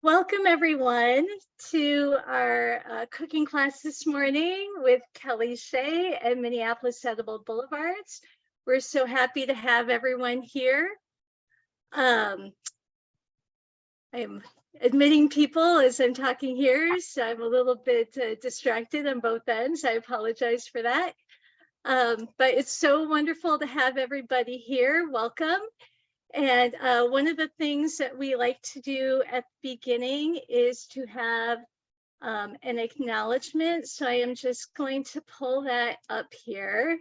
Welcome everyone to our cooking class this morning with Shay and Minneapolis Edible Boulevards. We're so happy to have everyone here. I'm admitting people as I'm talking here, so I'm a little bit distracted on both ends. I apologize for that. But it's so wonderful to have everybody here. Welcome. And one of the things that we like to do at the beginning is to have an acknowledgement. So I am just going to pull that up here.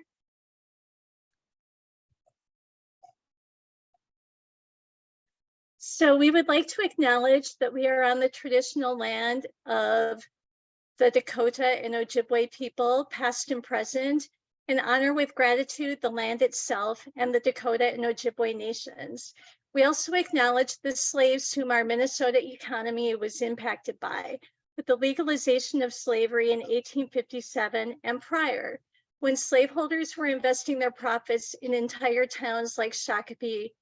So we would like to acknowledge that we are on the traditional land of the Dakota and Ojibwe people, past and present, and honor with gratitude the land itself and the Dakota and Ojibwe nations. We also acknowledge the slaves whom our Minnesota economy was impacted by, with the legalization of slavery in 1857 and prior, when slaveholders were investing their profits in entire towns like Shakopee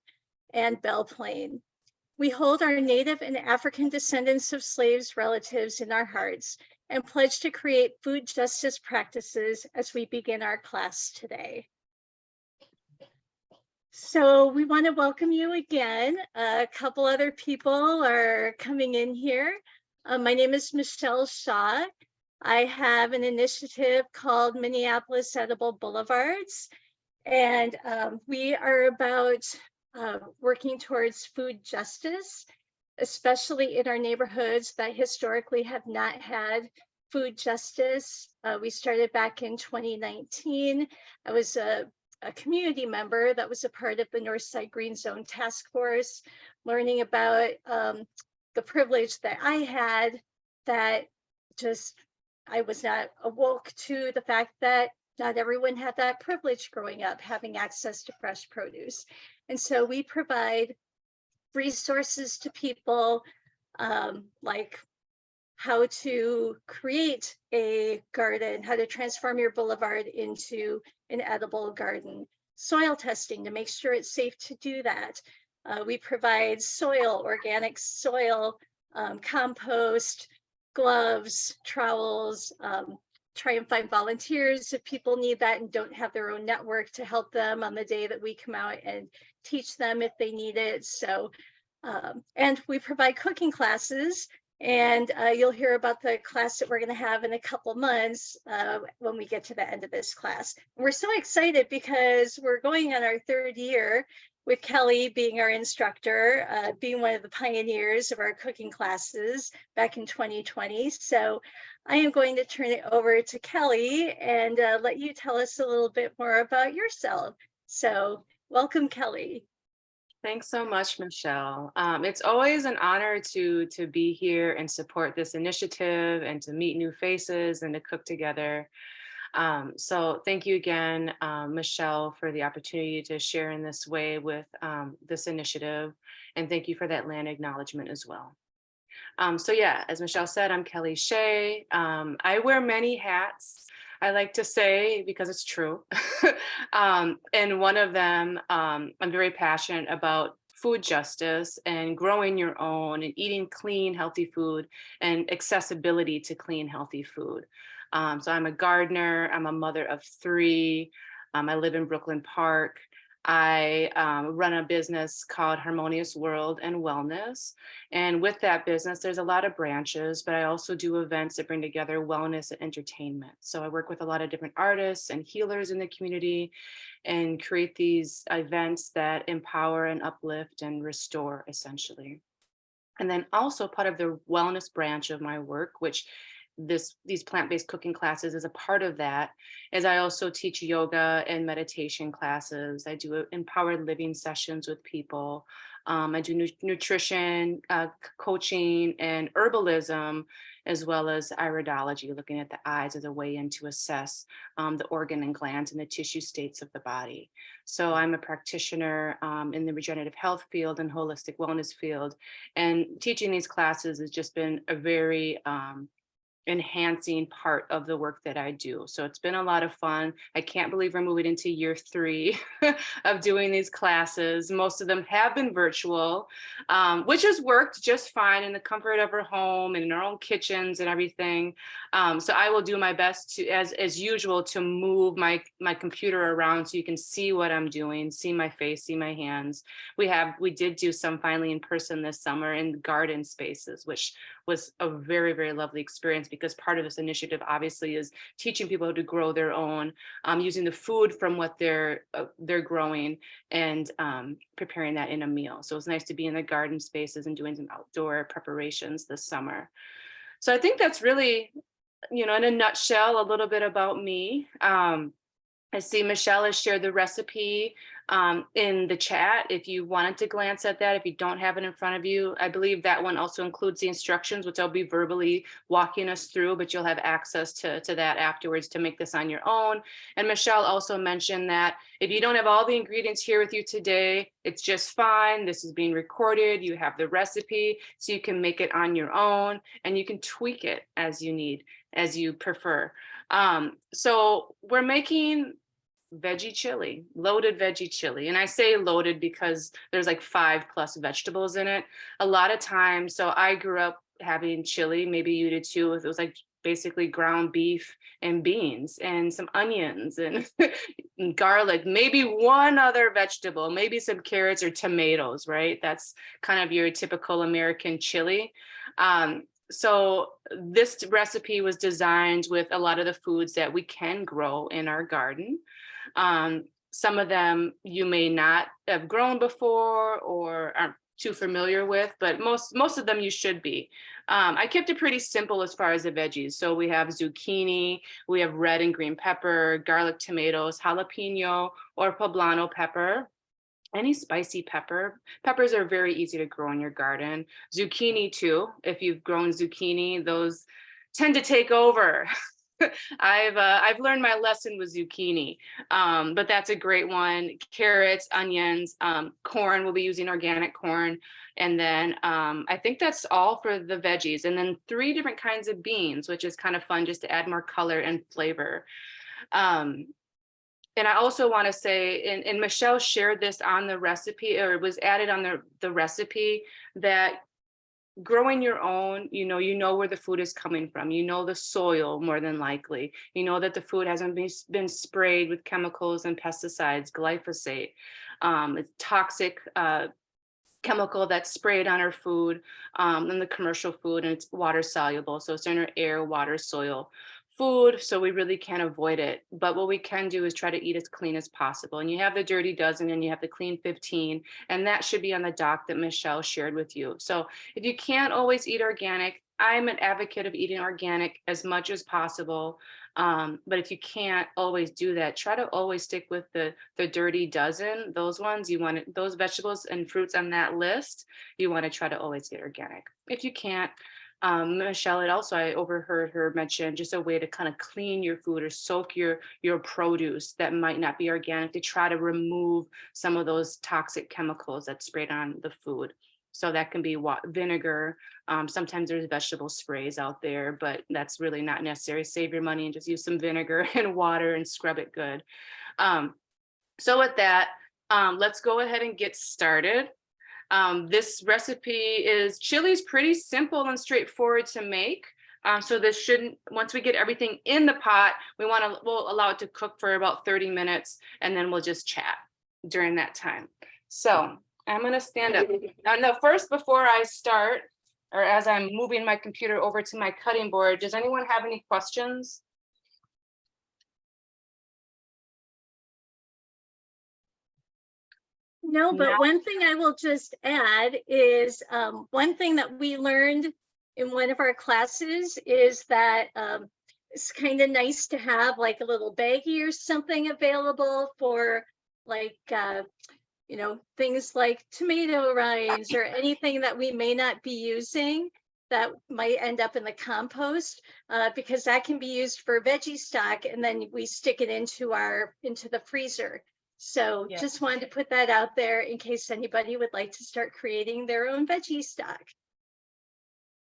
and Belle Plaine. We hold our Native and African descendants of slaves relatives in our hearts and pledge to create food justice practices as we begin our class today. So we want to welcome you again. A couple other people are coming in here. My name is Michelle Shaw. I have an initiative called Minneapolis Edible Boulevards, and we are about working towards food justice, especially in our neighborhoods that historically have not had food justice. We started back in 2019. I was a community member that was a part of the Northside Green Zone Task Force, learning about the privilege that I had, that just I was not awoke to the fact that not everyone had that privilege growing up, having access to fresh produce. And so we provide resources to people like how to create a garden, how to transform your boulevard into an edible garden, soil testing to make sure it's safe to do that. We provide soil, organic soil, compost, gloves, trowels, try and find volunteers if people need that and don't have their own network to help them on the day that we come out and teach them if they need it. So, and we provide cooking classes, and you'll hear about the class that we're going to have in a couple months when we get to the end of this class. And we're so excited because we're going on our third year with Kelly being our instructor, being one of the pioneers of our cooking classes back in 2020. So I am going to turn it over to Kelly and let you tell us a little bit more about yourself. So welcome, Kelly. Thanks so much, Michelle. It's always an honor to be here and support this initiative and to meet new faces and to cook together. So thank you again, Michelle, for the opportunity to share in this way with this initiative. And thank you for that land acknowledgement as well. So yeah, as Michelle said, I'm Shay. I wear many hats, I like to say, because it's true. And one of them, I'm very passionate about food justice and growing your own and eating clean, healthy food and accessibility to clean, healthy food. So I'm a gardener, I'm a mother of three. I live in Brooklyn Park. I run a business called Harmonious World and Wellness. And with that business, there's a lot of branches, but I also do events that bring together wellness and entertainment. So I work with a lot of different artists and healers in the community and create these events that empower and uplift and restore, essentially. And then also part of the wellness branch of my work, which these plant-based cooking classes is a part of that, is I also teach yoga and meditation classes. I do empowered living sessions with people. I do nutrition, coaching, and herbalism, as well as iridology, looking at the eyes as a way in to assess the organ and glands and the tissue states of the body. So I'm a practitioner in the regenerative health field and holistic wellness field. And teaching these classes has just been a very enhancing part of the work that I do. So it's been a lot of fun. I can't believe we're moving into year 3 of doing these classes. Most of them have been virtual, which has worked just fine in the comfort of our home and in our own kitchens and everything. So I will do my best to, as usual, to move my computer around so you can see what I'm doing, see my face, see my hands. We did do some finally in person this summer in garden spaces, which was a very, very lovely experience, because part of this initiative obviously is teaching people how to grow their own, using the food from what they're growing, and preparing that in a meal. So it was nice to be in the garden spaces and doing some outdoor preparations this summer. So I think that's really, in a nutshell, a little bit about me. I see Michelle has shared the recipe in the chat. If you wanted to glance at that, if you don't have it in front of you, I believe that one also includes the instructions, which I'll be verbally walking us through, but you'll have access to that afterwards to make this on your own. And Michelle also mentioned that if you don't have all the ingredients here with you today, it's just fine. This is being recorded. You have the recipe, so you can make it on your own, and you can tweak it as you need, as you prefer. So we're making veggie chili, loaded veggie chili. And I say loaded because there's like 5+ vegetables in it. A lot of times, so I grew up having chili, maybe you did too. It was like basically ground beef and beans and some onions and garlic, maybe one other vegetable, maybe some carrots or tomatoes, right? That's kind of your typical American chili. So this recipe was designed with a lot of the foods that we can grow in our garden. Some of them you may not have grown before or aren't too familiar with, but most of them you should be. I kept it pretty simple as far as the veggies. So we have zucchini, we have red and green pepper, garlic, tomatoes, jalapeno or poblano pepper. Any spicy pepper. Peppers are very easy to grow in your garden. Zucchini too. If you've grown zucchini, those tend to take over. I've learned my lesson with zucchini, but that's a great one. Carrots, onions, corn. We'll be using organic corn, and then I think that's all for the veggies. And then 3 different kinds of beans, which is kind of fun just to add more color and flavor. And I also want to say, and Michelle shared this on the recipe, or it was added on the recipe, that growing your own, you know where the food is coming from, the soil more than likely, that the food hasn't been sprayed with chemicals and pesticides, glyphosate, it's toxic chemical that's sprayed on our food, and the commercial food, and it's water soluble. So it's in our air, water, soil food, so we really can't avoid it. But what we can do is try to eat as clean as possible. And you have the dirty dozen and you have the clean 15, and that should be on the doc that Michelle shared with you. So if you can't always eat organic, I'm an advocate of eating organic as much as possible. But if you can't always do that, try to always stick with the dirty dozen. Those ones you want, those vegetables and fruits on that list, you want to try to always get organic. If you can't, Michelle had also, I overheard her mention just a way to kind of clean your food or soak your produce that might not be organic, to try to remove some of those toxic chemicals that's sprayed on the food. So that can be vinegar. Sometimes there's vegetable sprays out there, but that's really not necessary. Save your money and just use some vinegar and water and scrub it good. So with that, let's go ahead and get started. This recipe chili is pretty simple and straightforward to make. So this shouldn't, once we get everything in the pot, we'll allow it to cook for about 30 minutes, and then we'll just chat during that time. So I'm gonna stand up. Now, first, before I start, or as I'm moving my computer over to my cutting board, does anyone have any questions? No, but one thing I will just add is one thing that we learned in one of our classes is that it's kind of nice to have like a little baggie or something available for like, things like tomato rinds or anything that we may not be using that might end up in the compost, because that can be used for veggie stock, and then we stick it into the freezer. So just wanted to put that out there in case anybody would like to start creating their own veggie stock.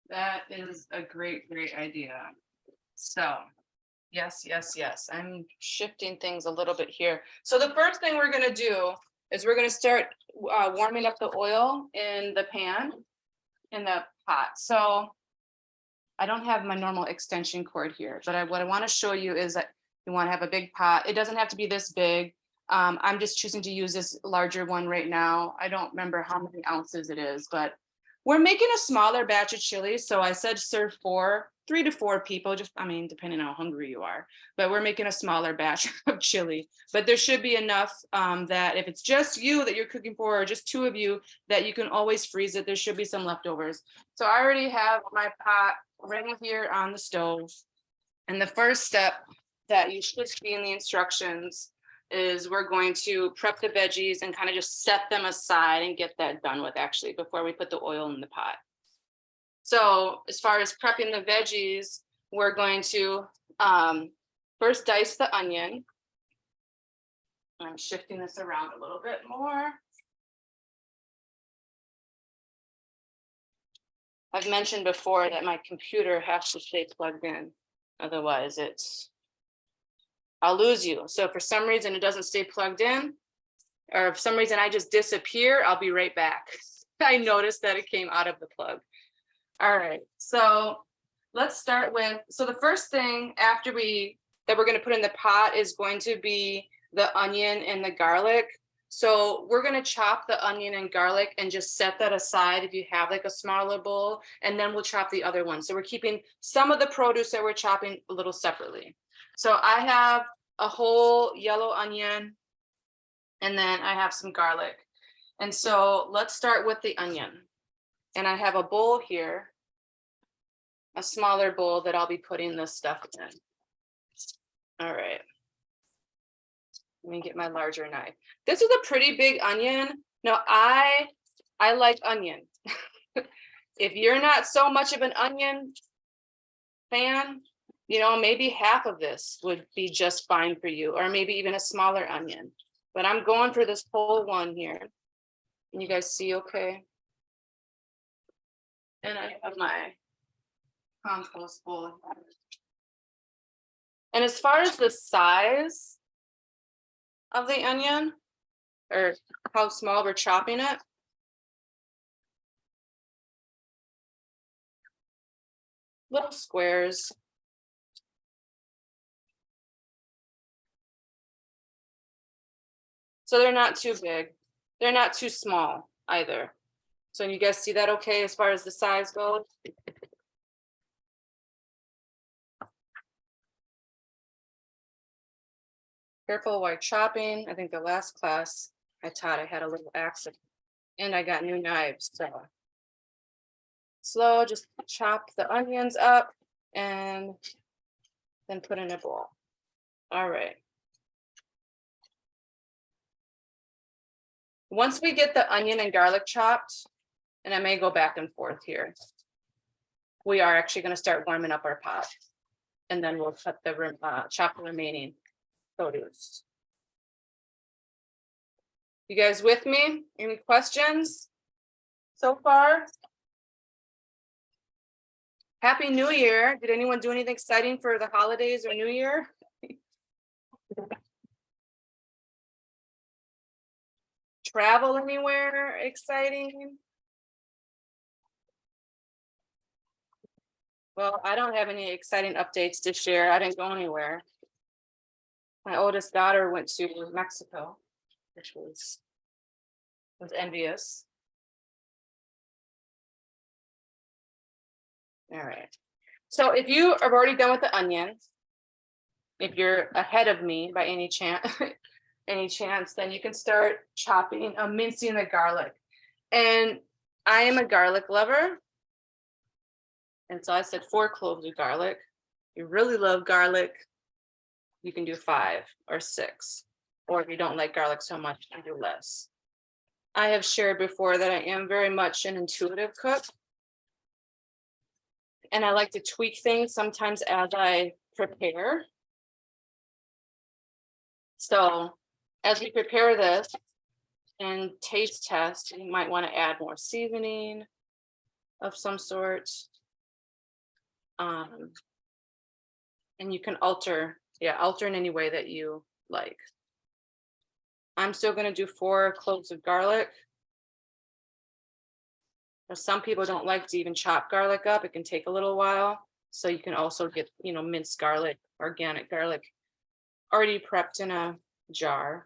That is a great idea. So, yes, yes, yes. I'm shifting things a little bit here. So the first thing we're gonna do is we're gonna start warming up the oil in the pan, in the pot. So I don't have my normal extension cord here, but what I want to show you is that you want to have a big pot. It doesn't have to be this big. I'm just choosing to use this larger one right now. I don't remember how many ounces it is, but we're making a smaller batch of chili. So I said serve 3 to 4 people, just, I mean, depending on how hungry you are, but we're making a smaller batch of chili. But there should be enough that if it's just you that you're cooking for, or just 2 of you, that you can always freeze it. There should be some leftovers. So I already have my pot right here on the stove. And the first step that you should see in the instructions is we're going to prep the veggies and kind of just set them aside and get that done with, actually, before we put the oil in the pot. So as far as prepping the veggies, we're going to first dice the onion. I'm shifting this around a little bit more. I've mentioned before that my computer has to stay plugged in. Otherwise I'll lose you. So if for some reason it doesn't stay plugged in, or if for some reason I just disappear, I'll be right back. I noticed that it came out of the plug. All right, so let's start with, so the first thing that we're gonna put in the pot is going to be the onion and the garlic. So we're gonna chop the onion and garlic and just set that aside if you have like a smaller bowl, and then we'll chop the other one. So we're keeping some of the produce that we're chopping a little separately. So I have a whole yellow onion, and then I have some garlic. And so let's start with the onion. And I have a bowl here, a smaller bowl that I'll be putting this stuff in. All right. Let me get my larger knife. This is a pretty big onion. Now, I like onion. If you're not so much of an onion fan, maybe half of this would be just fine for you, or maybe even a smaller onion. But I'm going for this whole one here. Can you guys see okay? And I have my compost bowl. And as far as the size of the onion, or how small we're chopping it, little squares. So they're not too big. They're not too small either. So you guys see that okay as far as the size goes? Careful while chopping. I think the last class I taught, I had a little accident and I got new knives. So slow, just chop the onions up and then put in a bowl. All right. Once we get the onion and garlic chopped, and I may go back and forth here, we are actually going to start warming up our pot, and then we'll cut chop the remaining produce. You guys with me? Any questions so far? Happy New Year. Did anyone do anything exciting for the holidays or New Year? Travel anywhere exciting? Well, I don't have any exciting updates to share. I didn't go anywhere. My oldest daughter went to Mexico, which was envious. All right. So if you are already done with the onions, if you're ahead of me by any chance, then you can start chopping, mincing the garlic. And I am a garlic lover. And so I said 4 cloves of garlic. If you really love garlic, you can do 5 or 6. Or if you don't like garlic so much, you can do less. I have shared before that I am very much an intuitive cook. And I like to tweak things sometimes as I prepare. So as we prepare this and taste test, you might want to add more seasoning of some sort. And you can alter in any way that you like. I'm still going to do 4 cloves of garlic. Some people don't like to even chop garlic up. It can take a little while. So you can also get, minced garlic, organic garlic, already prepped in a jar.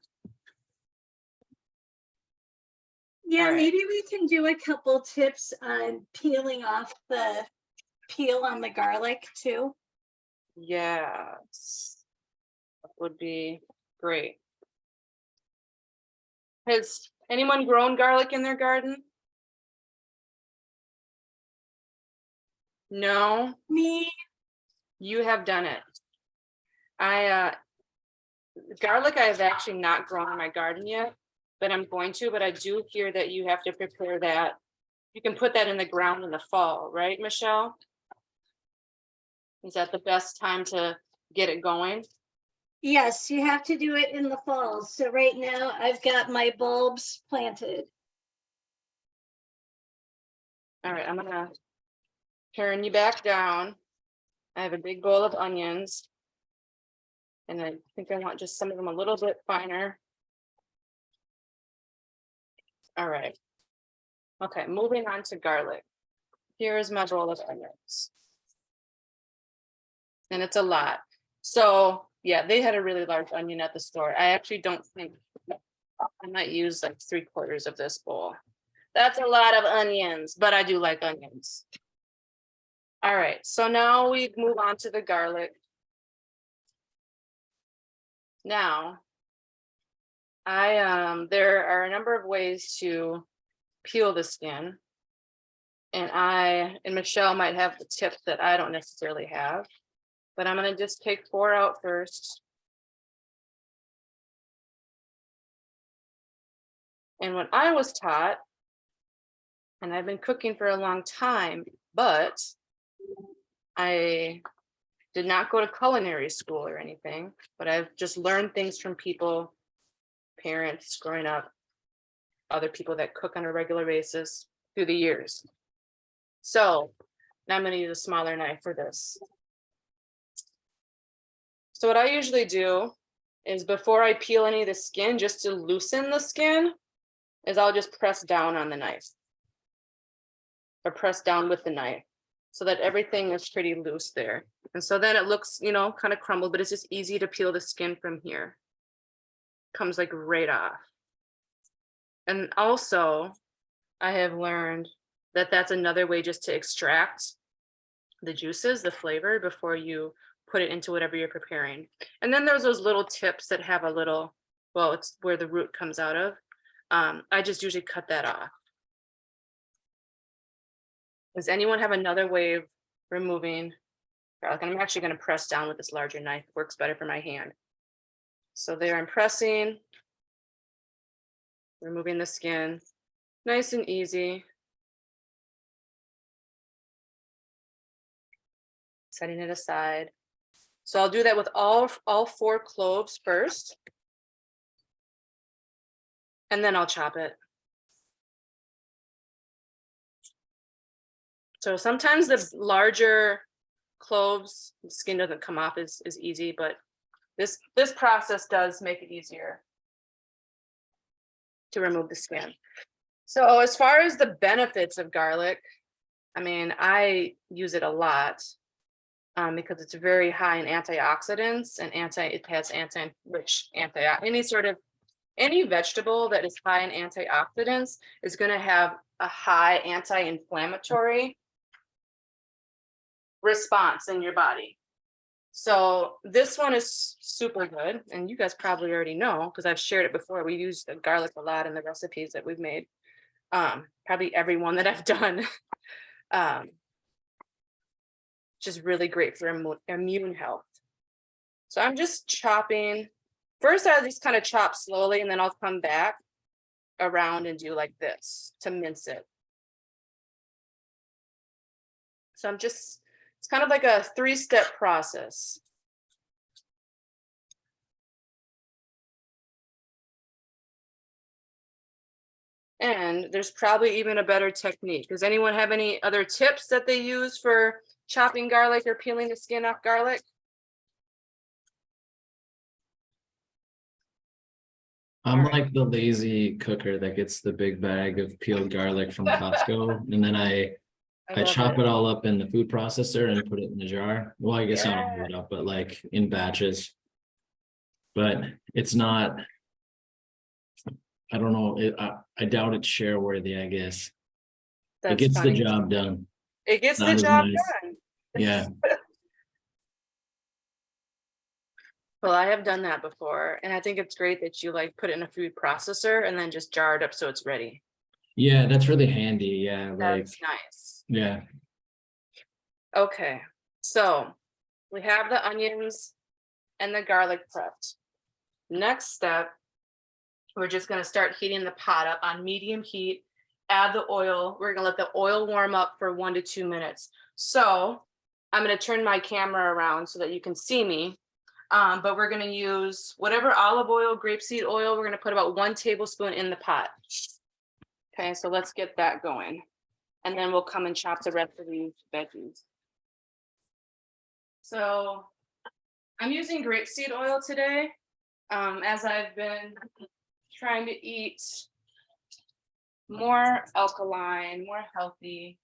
Yeah, right. maybe we can do a couple tips on peeling off the peel on the garlic too. Yes, that would be great. Has anyone grown garlic in their garden? No, Me, you have done it. Garlic I have actually not grown in my garden yet, but I'm going to. But I do hear that you have to prepare that. You can put that in the ground in the fall, right, Michelle? Is that the best time to get it going? yes, you have to do it in the fall. So right now I've got my bulbs planted. All right, I'm gonna turn you back down. I have a big bowl of onions. And I think I want just some of them a little bit finer. All right. Okay, moving on to garlic. Here is my bowl of onions. And it's a lot. So yeah, they had a really large onion at the store. I actually don't think I might use like 3/4 of this bowl. That's a lot of onions, but I do like onions. All right, so now we move on to the garlic. Now, there are a number of ways to peel the skin. And Michelle might have the tip that I don't necessarily have, but I'm gonna just take 4 out first. And what I was taught, and I've been cooking for a long time, but I did not go to culinary school or anything, but I've just learned things from people, parents growing up, other people that cook on a regular basis through the years. So now I'm going to use a smaller knife for this. So what I usually do is before I peel any of the skin, just to loosen the skin, is I'll just press down on the knife or press down with the knife so that everything is pretty loose there. And so then it looks, kind of crumbled, but it's just easy to peel the skin from here. Comes like right off. And also, I have learned that that's another way just to extract the juices, the flavor, before you put it into whatever you're preparing. And then there's those little tips that have a little, well, it's where the root comes out of. I just usually cut that off. Does anyone have another way of removing garlic? And I'm actually going to press down with this larger knife. It works better for my hand. So there I'm pressing, removing the skin, nice and easy. Setting it aside. So I'll do that with all 4 cloves first. And then I'll chop it. So sometimes the larger cloves, the skin doesn't come off as easy, but this process does make it easier to remove the skin. So as far as the benefits of garlic, I mean, I use it a lot because it's very high in antioxidants and it has any vegetable that is high in antioxidants is going to have a high anti-inflammatory response in your body. So this one is super good, and you guys probably already know because I've shared it before. We use the garlic a lot in the recipes that we've made. Probably every one that I've done. Just really great for immune health. So I'm just chopping. First, I just kind of chop slowly, and then I'll come back around and do like this to mince it. So it's kind of like a 3-step process. And there's probably even a better technique. Does anyone have any other tips that they use for chopping garlic or peeling the skin off garlic? I'm All right. like the lazy cooker that gets the big bag of peeled garlic from Costco, and then I I love chop it. it all up in the food processor and put it in the jar. Well, I guess I don't Yeah, roll it up, but like in batches. But it's not. I don't know. I doubt it's share worthy. I guess it that's gets the funny. job done. It gets the Not as job nice. done. Yeah. Well, I have done that before, and I think it's great that you like put it in a food processor and then just jar it up so it's ready. Yeah, that's really handy. Yeah, like That's nice. yeah. Okay, so we have the onions and the garlic prepped. Next step, we're just gonna start heating the pot up on medium heat. Add the oil. We're gonna let the oil warm up for 1 to 2 minutes. So I'm gonna turn my camera around so that you can see me. But we're gonna use whatever olive oil, grapeseed oil. We're gonna put about 1 tablespoon in the pot. Okay, so let's get that going. And then we'll come and chop the rest of these veggies. So I'm using grapeseed oil today, as I've been trying to eat more alkaline, more healthy.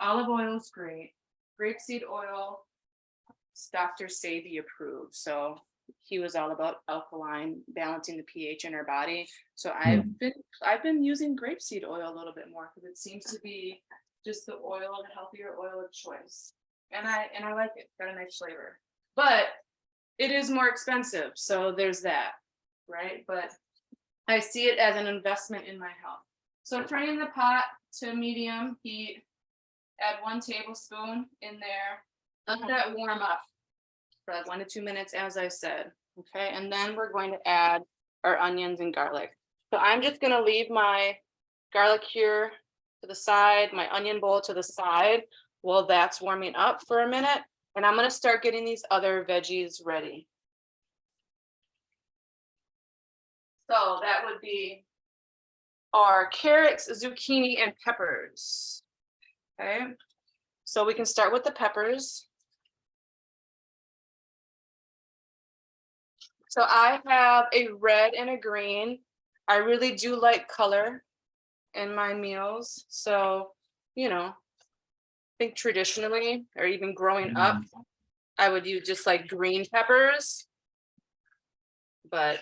Olive oil is great. Grapeseed oil, Dr. Sadie approved. So he was all about alkaline, balancing the pH in our body. So I've been using grapeseed oil a little bit more because it seems to be just the oil, the healthier oil of choice. And I like it. It's got a nice flavor. But it is more expensive. So there's that, right? But I see it as an investment in my health. So turning the pot to medium heat, add 1 tablespoon in there. Let that warm up for like 1 to 2 minutes, as I said. Okay, and then we're going to add our onions and garlic. So I'm just gonna leave my garlic here to the side, my onion bowl to the side while that's warming up for a minute. And I'm gonna start getting these other veggies ready. So that would be our carrots, zucchini, and peppers. Okay, so we can start with the peppers. So I have a red and a green. I really do like color in my meals. So, I think traditionally, or even growing up, I would use just like green peppers. But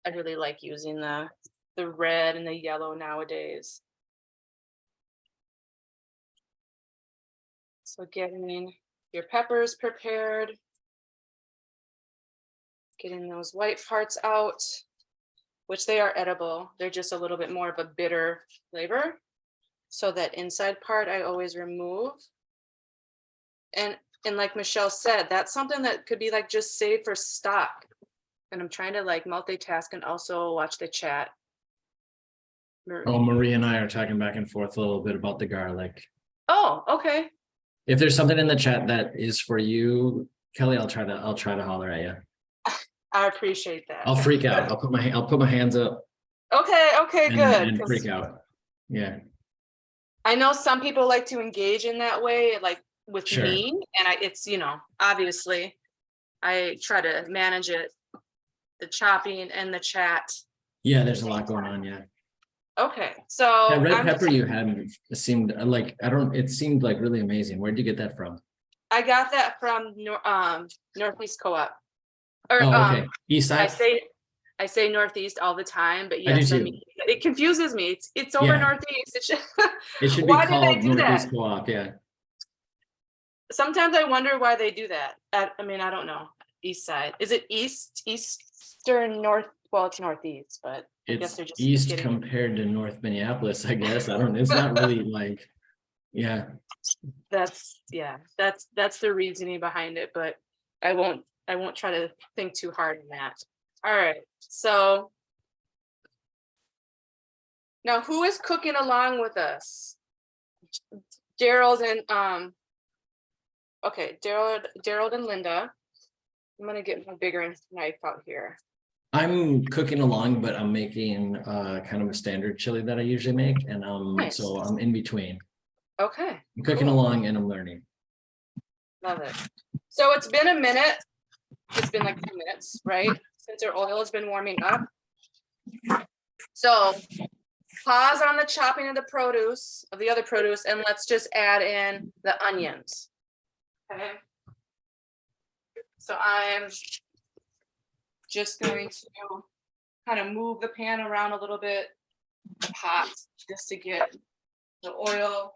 I really like using the red and the yellow nowadays. So getting your peppers prepared, getting those white parts out, which they are edible. They're just a little bit more of a bitter flavor. So that inside part I always remove. And like Michelle said, that's something that could be like just saved for stock. And I'm trying to like multitask and also watch the chat. Oh, Marie and I are talking back and forth a little bit about the garlic. Oh, okay. If there's something in the chat that is for you, Kelly, I'll try to holler at you. I appreciate that. I'll freak out. I'll put my hands up. Okay, good. And freak out. Yeah. I know some people like to engage in that way, like with Sure. me, and it's obviously I try to manage it, the chopping and the chat. Yeah, there's a lot going on. Yeah. Okay, so That red pepper you had seemed like it seemed like really amazing. Where'd you get that from? I got that from Northeast Co-op. Or okay. East side. I say Northeast all the time, but I do yes, too. it confuses me. It's over Yeah. Northeast. It should be Why did they called do Northeast that? Co-op. Yeah. Sometimes I wonder why they do that. I mean, I don't know. East side. Is it eastern, north? Well, it's northeast, but I guess It's they're just east getting compared to North Minneapolis, I guess. It's not really like, yeah. that's the reasoning behind it, but I won't try to think too hard on that. All right, so now who is cooking along with us? Gerald and okay, Gerald and Linda. I'm gonna get my bigger knife out here. I'm cooking along, but I'm making kind of a standard chili that I usually make, and Nice. so I'm in between. Okay. I'm cooking along and I'm learning. Love it. So it's been a minute. It's been like 2 minutes, right? Since our oil has been warming up. So pause on the chopping of the produce, of the other produce, and let's just add in the onions. Okay. So I'm just going to kind of move the pan around a little bit, the pot, just to get the oil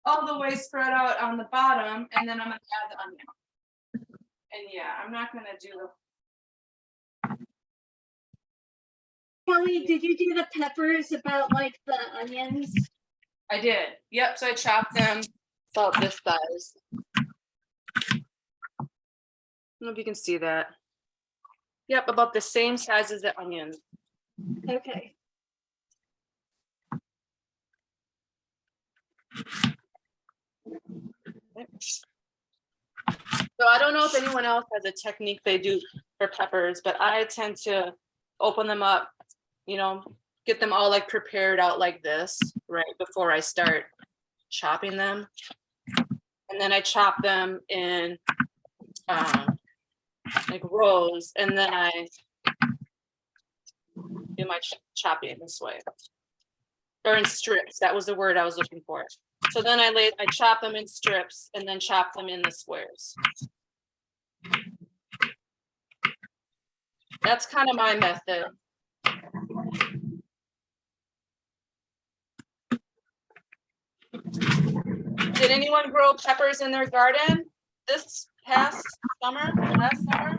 all the way spread out on the bottom, and then I'm gonna add the onion. And yeah, I'm not gonna do Kelly, did you do the peppers about like the onions? I did. Yep, so I chopped them about this size. I don't know if you can see that. Yep, about the same size as the onion. Okay. So I don't know if anyone else has a technique they do for peppers, but I tend to open them up, you know, get them all like prepared out like this, right, before I start chopping them. And then I chop them in like rows, and then I do my chopping this way. Or in strips, that was the word I was looking for. So then I chop them in strips and then chop them in the squares. That's kind of my method. Did anyone grow peppers in their garden this past summer, last summer?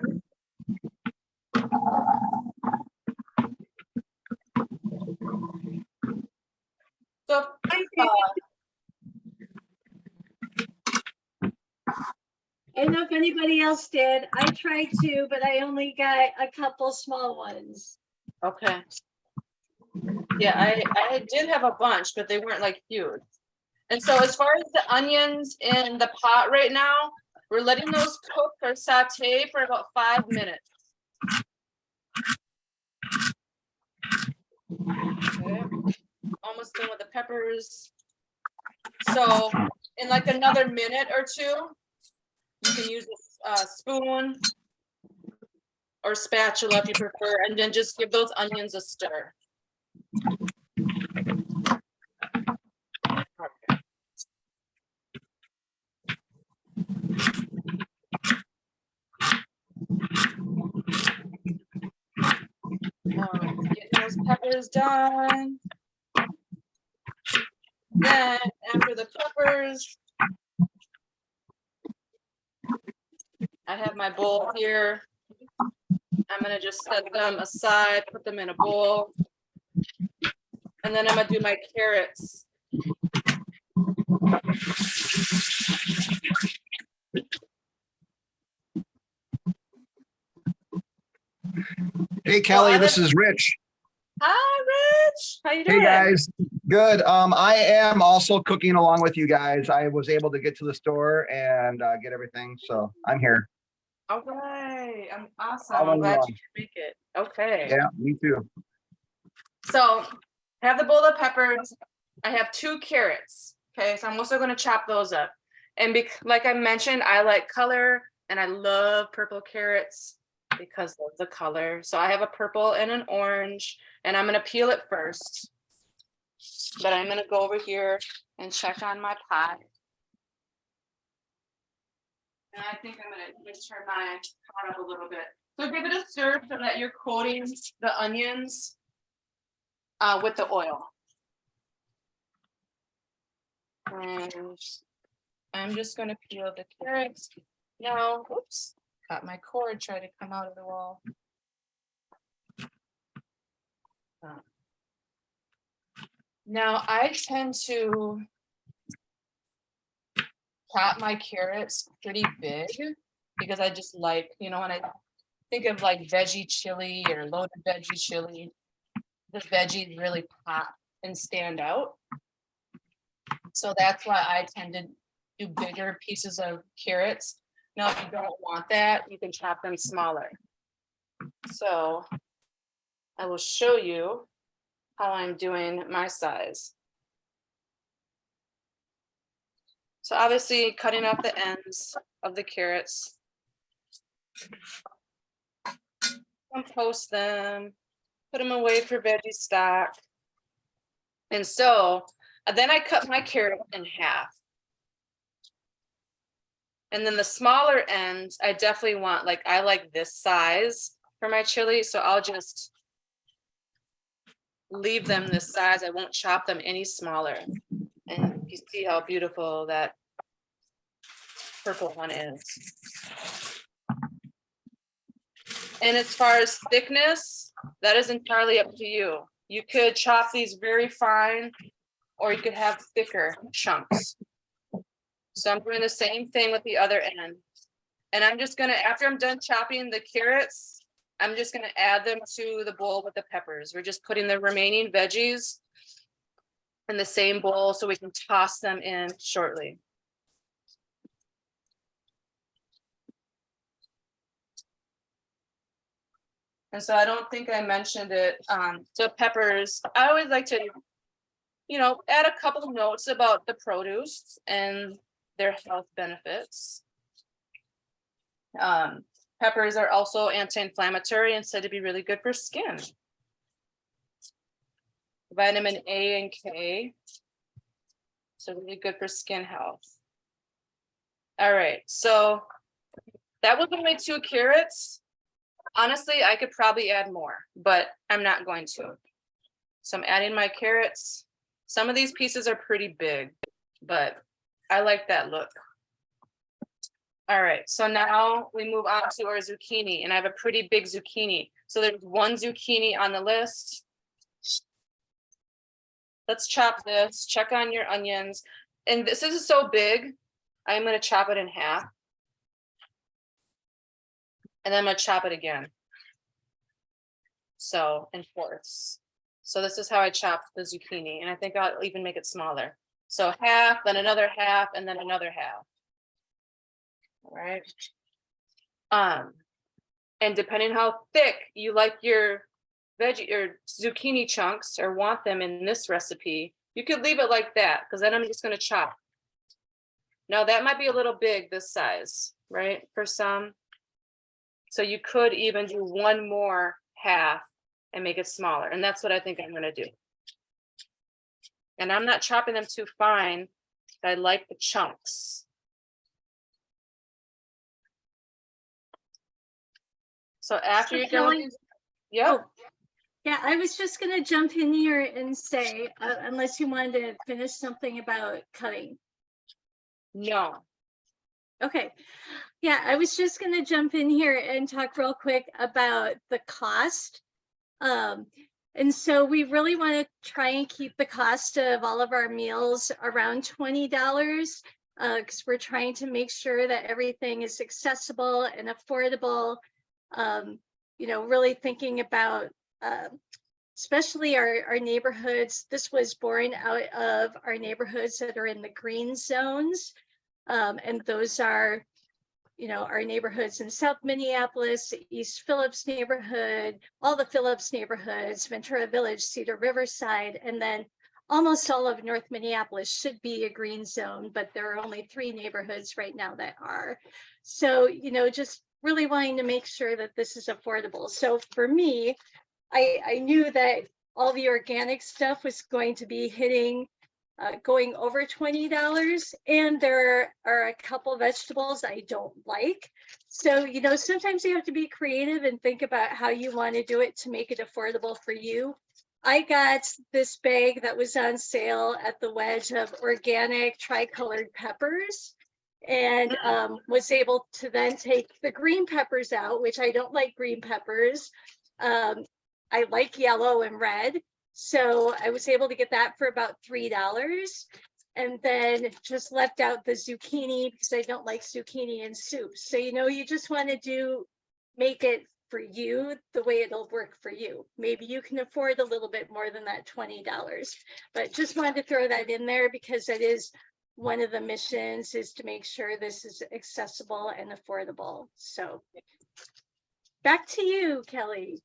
So I don't know if anybody else did. I tried to, but I only got a couple small ones. okay. Yeah, I did have a bunch, but they weren't like huge. And so as far as the onions in the pot right now, we're letting those cook or saute for about 5 minutes. Okay. Almost done with the peppers. So in like another minute or two, you can use a spoon or spatula if you prefer, and then just give those onions a stir. Getting those peppers done. Then after the peppers, I have my bowl here. I'm gonna just set them aside, put them in a bowl. And then I'm gonna do my carrots. Hey, Kelly, this is Rich. Hi, Rich. How you doing? Hey, guys. Good. I am also cooking along with you guys. I was able to get to the store and get everything, so I'm here. All right. I'm awesome. I'm glad you could make it. Okay. Yeah, me too. So I have the bowl of peppers. I have 2 carrots. Okay, so I'm also going to chop those up. And like I mentioned, I like color and I love purple carrots because of the color. So I have a purple and an orange, and I'm going to peel it first. But I'm going to go over here and check on my pot. And I think I'm going to just turn my pot up a little bit. So give it a stir so that you're coating the onions with the oil. And I'm just going to peel the carrots. Now, oops, got my cord trying to come out of the wall. Now I tend to chop my carrots pretty big because I just like, you know, when I think of like veggie chili or loaded veggie chili, the veggies really pop and stand out. So that's why I tend to do bigger pieces of carrots. Now, if you don't want that, you can chop them smaller. So I will show you how I'm doing my size. So obviously cutting off the ends of the carrots. Compost them, Put them away for veggie stock. And so then I cut my carrot in half. And then the smaller ends, I definitely want, like, I like this size for my chili. So I'll just leave them this size. I won't chop them any smaller. And you see how beautiful that purple one is. And as far as thickness, that is entirely up to you. You could chop these very fine, or you could have thicker chunks. So I'm doing the same thing with the other end. And I'm just gonna, after I'm done chopping the carrots, I'm just gonna add them to the bowl with the peppers. We're just putting the remaining veggies in the same bowl so we can toss them in shortly. And so I don't think I mentioned it. So peppers, I always like to, you know, add a couple of notes about the produce and their health benefits. Peppers are also anti-inflammatory and said to be really good for skin. Vitamin A and K, so really good for skin health. All right, so that was my 2 carrots. Honestly, I could probably add more, but I'm not going to. So I'm adding my carrots. Some of these pieces are pretty big, but I like that look. All right, so now we move on to our zucchini, and I have a pretty big zucchini. So there's 1 zucchini on the list. Let's chop this, check on your onions. And this is so big, I'm gonna chop it in half. And then I'm gonna chop it again. So in fourths. So this is how I chop the zucchini, and I think I'll even make it smaller. So half, then another half, and then another half. All right. And depending how thick you like your veggie or zucchini chunks or want them in this recipe, you could leave it like that, because then I'm just gonna chop. Now that might be a little big, this size, right, for some. So you could even do 1 more half and make it smaller. And that's what I think I'm gonna do. And I'm not chopping them too fine. I like the chunks. So after you're done, Kelly? yep. Oh, yeah, I was just gonna jump in here and say, unless you wanted to finish something about cutting. No. Okay, yeah, I was just gonna jump in here and talk real quick about the cost. And so we really want to try and keep the cost of all of our meals around $20, because we're trying to make sure that everything is accessible and affordable. You know, really thinking about especially our neighborhoods. This was born out of our neighborhoods that are in the green zones. And those are, you know, our neighborhoods in South Minneapolis, East Phillips neighborhood, all the Phillips neighborhoods, Ventura Village, Cedar Riverside, and then almost all of North Minneapolis should be a green zone, but there are only 3 neighborhoods right now that are. So, you know, just really wanting to make sure that this is affordable. So for me, I knew that all the organic stuff was going to be hitting going over $20, and there are a couple vegetables I don't like. So, you know, sometimes you have to be creative and think about how you want to do it to make it affordable for you. I got this bag that was on sale at the Wedge of organic tricolored peppers, and was able to then take the green peppers out, which I don't like green peppers. I like yellow and red. So I was able to get that for about $3, and then just left out the zucchini because I don't like zucchini in soup. So, you know, you just want to make it for you the way it'll work for you. Maybe you can afford a little bit more than that $20, but just wanted to throw that in there because it is one of the missions, is to make sure this is accessible and affordable. So back to you, Kelly.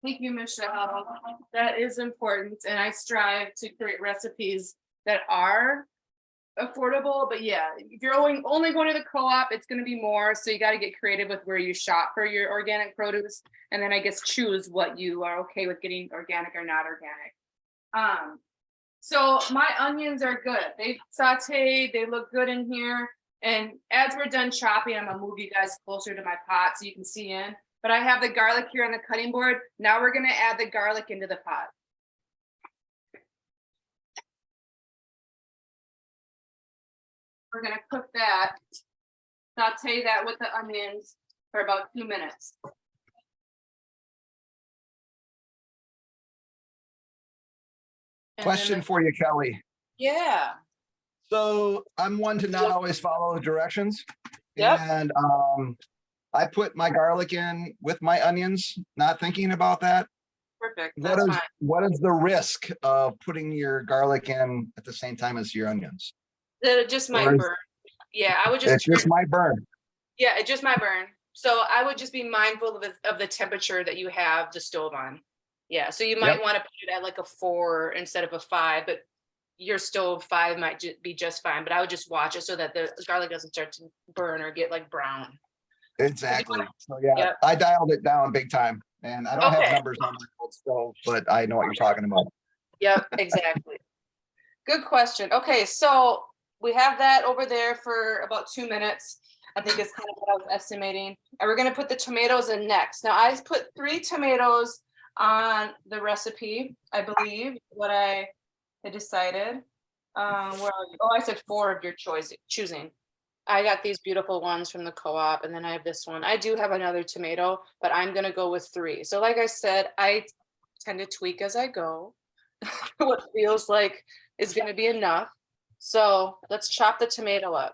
Thank you, Michelle. That is important. And I strive to create recipes that are affordable, but yeah, if you're only going to the co-op, it's going to be more. So you got to get creative with where you shop for your organic produce, and then I guess choose what you are okay with getting, organic or not organic. So my onions are good. They sauteed, they look good in here. And as we're done chopping, I'm gonna move you guys closer to my pot so you can see in. But I have the garlic here on the cutting board. Now we're gonna add the garlic into the pot. We're gonna cook that, saute that with the onions for about 2 minutes. And then Question for you, Kelly. yeah. So I'm one to not always follow the directions. Yep. And I put my garlic in with my onions, not thinking about that. Perfect. That's fine. What is the risk of putting your garlic in at the same time as your onions? That it just might burn. Yeah, I would It just might burn. Yeah, it just might burn. So I would just be mindful of the temperature that you have the stove on. Yeah, so you might want to put it at like a 4 instead of a 5, but your stove 5 might be just fine. But I would just watch it so that the garlic doesn't start to burn or get like brown. Exactly. So yeah, I dialed it down big time, and I don't have numbers on my old stove, but I know what you're talking about. Yep, exactly. Good question. Okay, so we have that over there for about 2 minutes. I think it's kind of what I was estimating. And we're going to put the tomatoes in next. Now I put 3 tomatoes on the recipe, I believe, what I had decided. Where are you? Oh, I said 4 of your choosing. I got these beautiful ones from the co-op, and then I have this one. I do have another tomato, but I'm going to go with 3. So like I said, I tend to tweak as I go. What feels like is going to be enough. So let's chop the tomato up.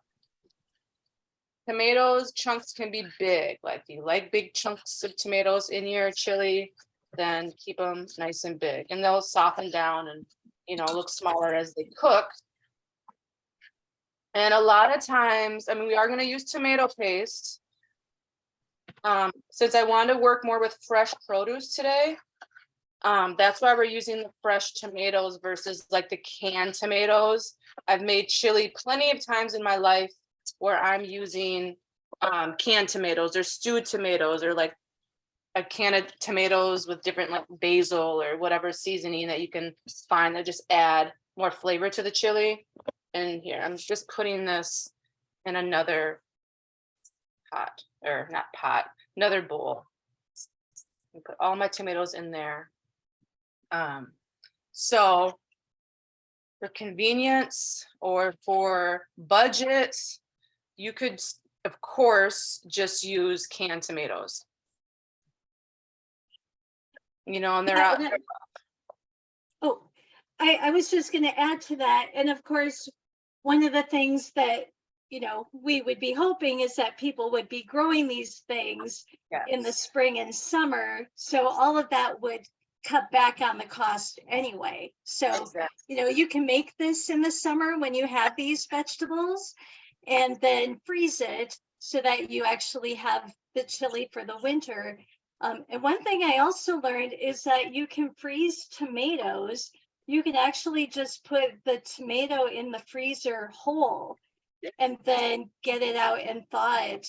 Tomatoes chunks can be big. Like if you like big chunks of tomatoes in your chili, then keep them nice and big, and they'll soften down and, you know, look smaller as they cook. And a lot of times, I mean, we are going to use tomato paste. Since I want to work more with fresh produce today, that's why we're using the fresh tomatoes versus like the canned tomatoes. I've made chili plenty of times in my life where I'm using canned tomatoes or stewed tomatoes, or like a can of tomatoes with different like basil or whatever seasoning that you can find that just add more flavor to the chili. And here, I'm just putting this in another pot, or not pot, another bowl. Put all my tomatoes in there. So for convenience or for budget, you could, of course, just use canned tomatoes. You know, and they're out. Oh, I was just going to add to that. And of course, one of the things that, you know, we would be hoping is that people would be growing these things in the spring and summer. So all of that would cut back on the cost anyway. So, you know, you can make this in the summer when you have these vegetables, and then freeze it so that you actually have the chili for the winter. And one thing I also learned is that you can freeze tomatoes. You can actually just put the tomato in the freezer whole and then get it out and thaw it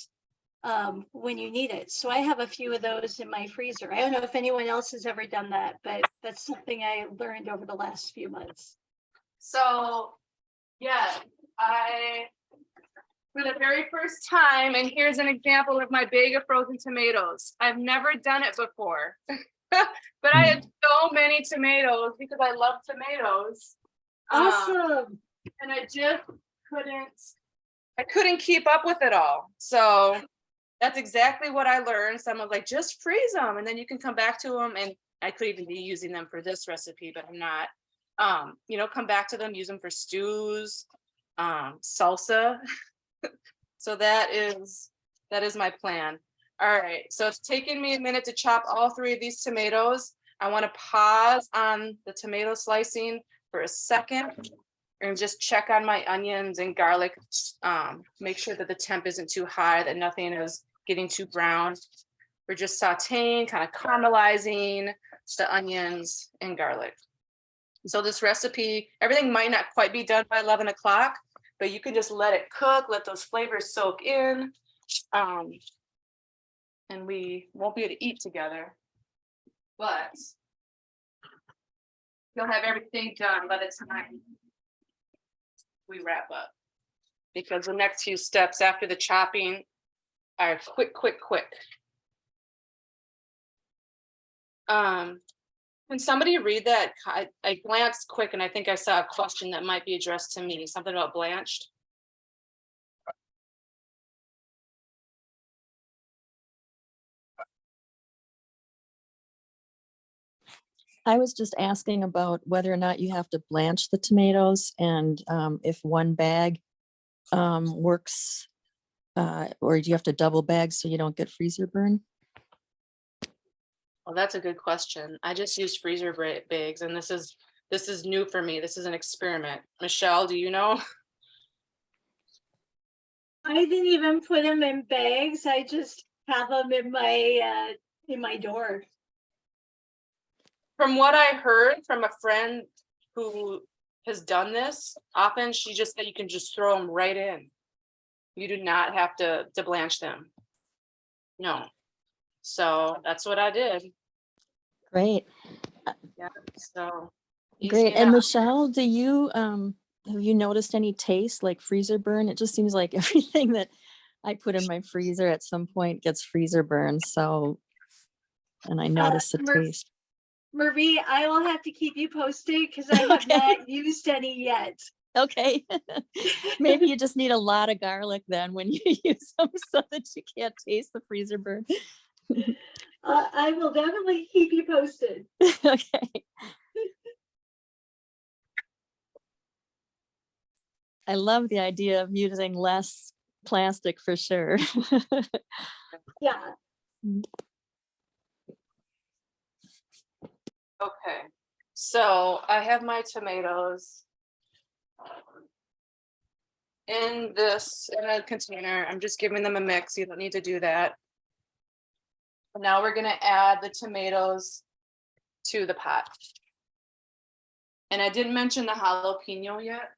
when you need it. So I have a few of those in my freezer. I don't know if anyone else has ever done that, but that's something I learned over the last few months. So yeah, for the very first time, and here's an example of my bag of frozen tomatoes. I've never done it before, but I had so many tomatoes because I love tomatoes. Awesome. And I just couldn't keep up with it all. So that's exactly what I learned. Someone was like, just freeze them and then you can come back to them. And I could even be using them for this recipe, but I'm not. You know, come back to them, use them for stews, salsa. So that is my plan. All right, so it's taken me a minute to chop all 3 of these tomatoes. I want to pause on the tomato slicing for a second and just check on my onions and garlic. Make sure that the temp isn't too high, that nothing is getting too brown. We're just sauteing, kind of caramelizing the onions and garlic. So this recipe, everything might not quite be done by 11 o'clock, but you can just let it cook, let those flavors soak in. And we won't be able to eat together, but you'll have everything done by the time we wrap up. Because the next few steps after the chopping are quick. Can somebody read that? I glanced quick and I think I saw a question that might be addressed to me, something about blanched. I was just asking about whether or not you have to blanch the tomatoes and if one bag works, or do you have to double bag so you don't get freezer burn? Well, that's a good question. I just used freezer bags, and this is new for me. This is an experiment. Michelle, do you know? I didn't even put them in bags. I just have them in my door. From what I heard from a friend who has done this, often she just said you can just throw them right in. You do not have to blanch them. No. So that's what I did. Great. Yeah. So easy Great. And enough. Michelle, do you have you noticed any taste like freezer burn? It just seems like everything that I put in my freezer at some point gets freezer burn. So, and I notice the taste. Marie, I will have to keep you posted because I have not used any yet. Okay. Maybe you just need a lot of garlic then when you use them so that you can't taste the freezer burn. I will definitely keep you posted. Okay. I love the idea of using less plastic for sure. Yeah. Okay. So I have my tomatoes in a container. I'm just giving them a mix. You don't need to do that. Now we're going to add the tomatoes to the pot. And I didn't mention the jalapeno yet.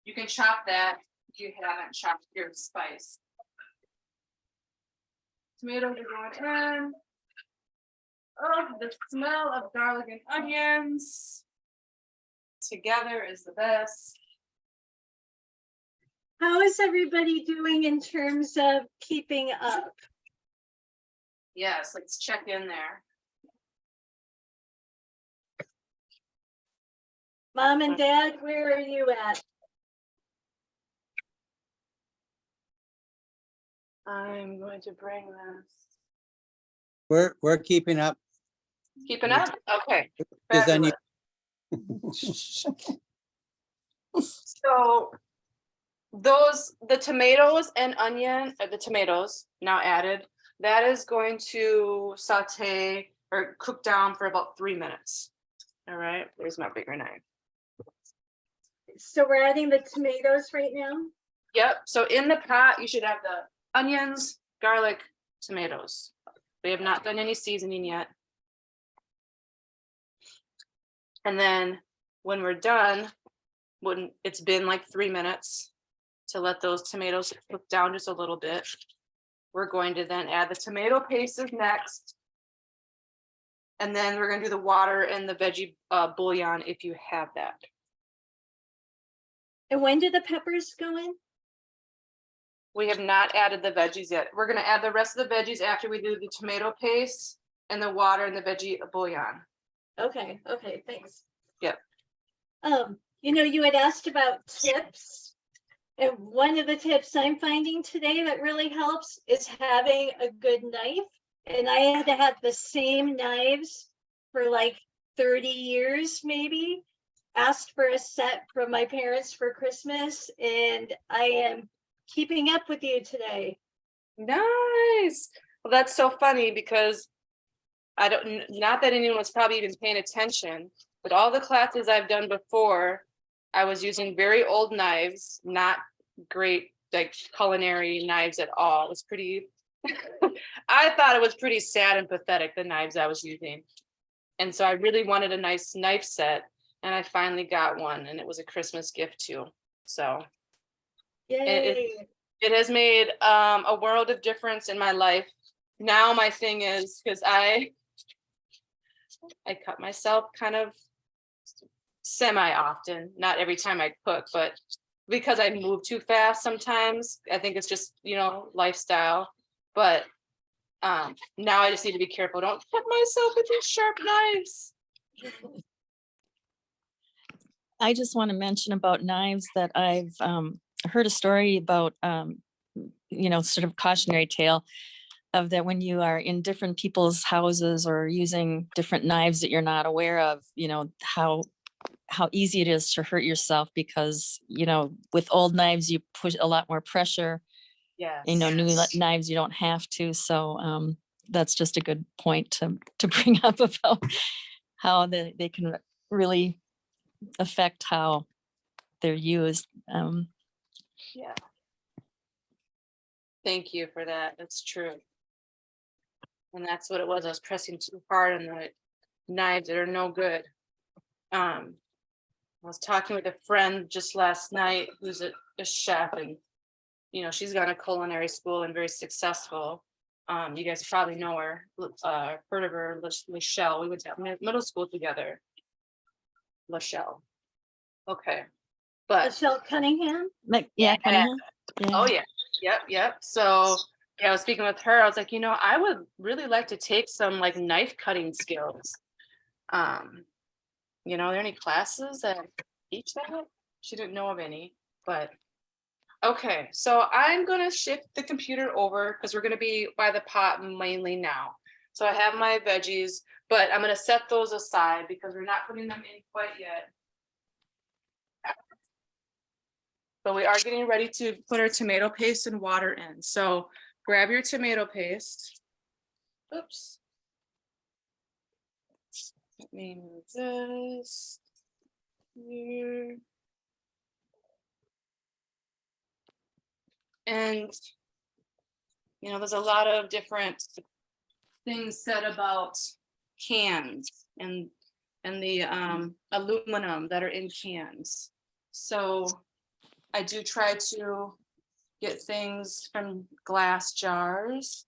You can chop that if you haven't chopped your spice. Tomatoes are going in. Oh, the smell of garlic and onions together is the best. How is everybody doing in terms of keeping up? Yes, let's check in there. Mom and Dad, where are you at? I'm going to bring this. We're keeping up. Keeping up? Okay. Is any- So the tomatoes and onion, the tomatoes now added, that is going to saute or cook down for about 3 minutes. All right, there's my bigger knife. So we're adding the tomatoes right now? Yep, so in the pot, you should have the onions, garlic, tomatoes. We have not done any seasoning yet. And then when we're done, when it's been like 3 minutes to let those tomatoes cook down just a little bit, we're going to then add the tomato paste next. And then we're going to do the water and the veggie bouillon if you have that. And when do the peppers go in? We have not added the veggies yet. We're going to add the rest of the veggies after we do the tomato paste and the water and the veggie bouillon. Okay, thanks. Yep. You had asked about tips. And one of the tips I'm finding today that really helps is having a good knife. And I had to have the same knives for like 30 years, maybe. Asked for a set from my parents for Christmas, and I am keeping up with you today. Nice. Well, that's so funny because not that anyone's probably even paying attention, but all the classes I've done before, I was using very old knives, not great like culinary knives at all. It was pretty, I thought it was pretty sad and pathetic, the knives I was using. And so I really wanted a nice knife set. and I finally got one, and it was a Christmas gift too. So Yay. it has made a world of difference in my life. Now my thing is, because I cut myself kind of semi often, not every time I cook, but because I move too fast sometimes. I think it's just, lifestyle. But now I just need to be careful. Don't cut myself with these sharp knives. I just want to mention about knives that I've heard a story about, sort of cautionary tale of that when you are in different people's houses or using different knives that you're not aware of, how easy it is to hurt yourself because, with old knives, you push a lot more pressure. Yes. New knives, you don't have to. So that's just a good point to bring up about how they can really affect how they're used. Yeah. Thank you for that. That's true. And that's what it was. I was pressing too hard on the knives that are no good. I was talking with a friend just last night who's a chef, and she's gone to culinary school and very successful. You guys probably know her, heard of her, Michelle. We went to middle school together. Michelle. Okay. But Michelle Cunningham. Yeah. Cunningham? oh yeah. Yep. So yeah, I was speaking with her. I was like, I would really like to take some like knife cutting skills. Are there any classes that teach that? She didn't know of any, but okay. So I'm gonna shift the computer over because we're gonna be by the pot mainly now. So I have my veggies, but I'm gonna set those aside because we're not putting them in quite yet. But we are getting ready to put our tomato paste and water in. So grab your tomato paste. Oops. Let me move this here. And, there's a lot of different things said about cans and the aluminum that are in cans. So I do try to get things from glass jars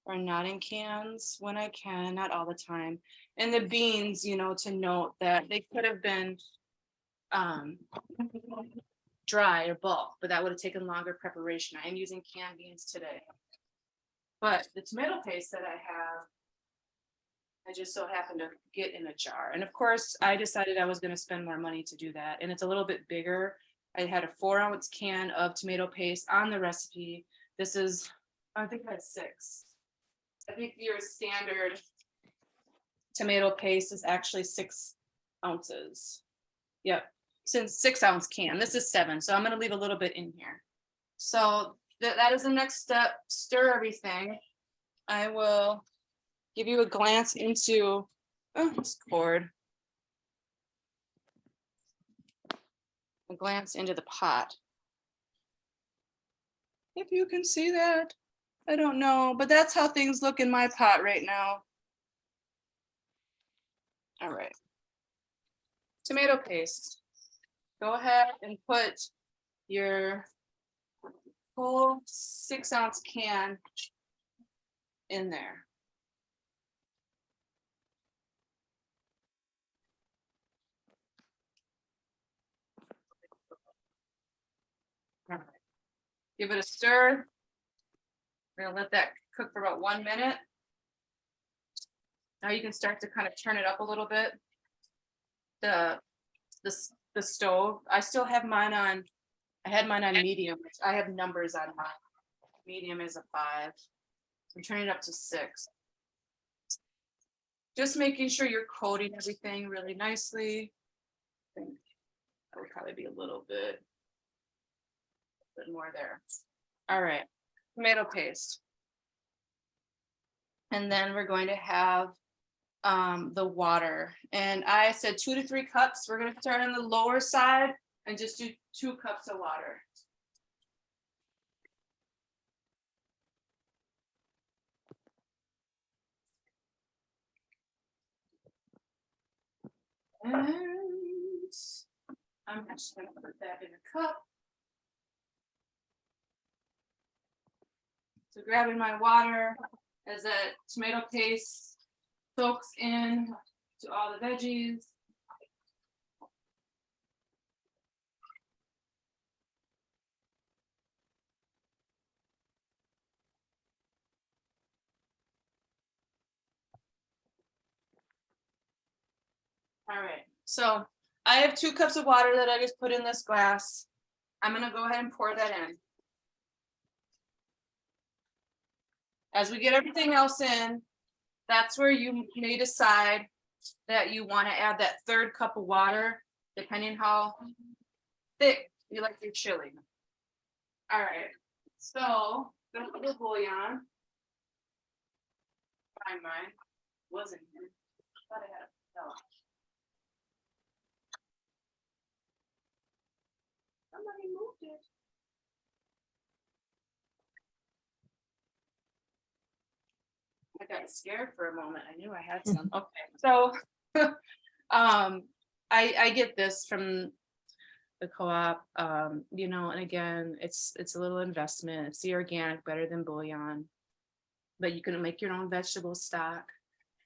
or not in cans when I can, not all the time. And the beans, to note that they could have been dry or bulk, but that would have taken longer preparation. I am using canned beans today. But the tomato paste that I have, I just so happened to get in a jar. And of course, I decided I was going to spend more money to do that. And it's a little bit bigger. I had a 4-ounce can of tomato paste on the recipe. This is, I think I had 6. I think your standard tomato paste is actually 6 ounces. Yep, since 6-ounce can. This is 7, so I'm going to leave a little bit in here. So that is the next step. Stir everything. I will give you a glance into this cord. A glance into the pot. If you can see that, I don't know, but that's how things look in my pot right now. All right. Tomato paste. Go ahead and put your full 6-ounce can in there. All right. Give it a stir. We're gonna let that cook for about 1 minute. Now you can start to kind of turn it up a little bit. The stove. I still have mine on. I had mine on medium, which I have numbers on mine. Medium is a 5. I'm turning it up to 6. Just making sure you're coating everything really nicely. I think that would probably be a little bit more there. All right, tomato paste. And then we're going to have the water. And I said 2 to 3 cups. We're going to start on the lower side and just do 2 cups of water. And juice. I'm just gonna put that in a cup. So grabbing my water as that tomato paste soaks in to all the veggies. All right, so I have 2 cups of water that I just put in this glass. I'm gonna go ahead and pour that in. As we get everything else in, that's where you may decide that you want to add that 3rd cup of water, depending how thick you like your chili. All right, so the bouillon. Find mine. Wasn't here. Thought I had it. No. Somebody moved it. I got scared for a moment. I knew I had some. Okay, so I get this from the co-op, you know, and again, it's a little investment. It's the organic, better than bouillon, but you can make your own vegetable stock.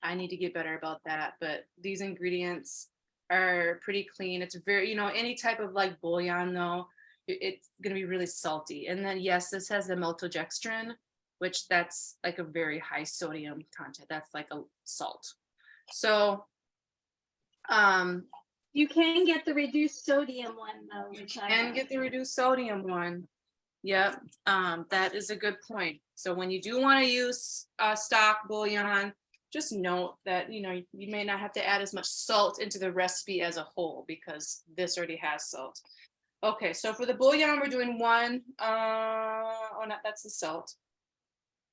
I need to get better about that, but these ingredients are pretty clean. It's very, you know, any type of like bouillon though, it's gonna be really salty. And then yes, this has the maltodextrin, which that's like a very high sodium content. That's like a salt. So You can get the reduced sodium one though. you which I can have. get the reduced sodium one. Yep, that is a good point. So when you do want to use stock bouillon, just note that, you know, you may not have to add as much salt into the recipe as a whole because this already has salt. Okay, so for the bouillon, we're doing 1, oh, not, that's the salt.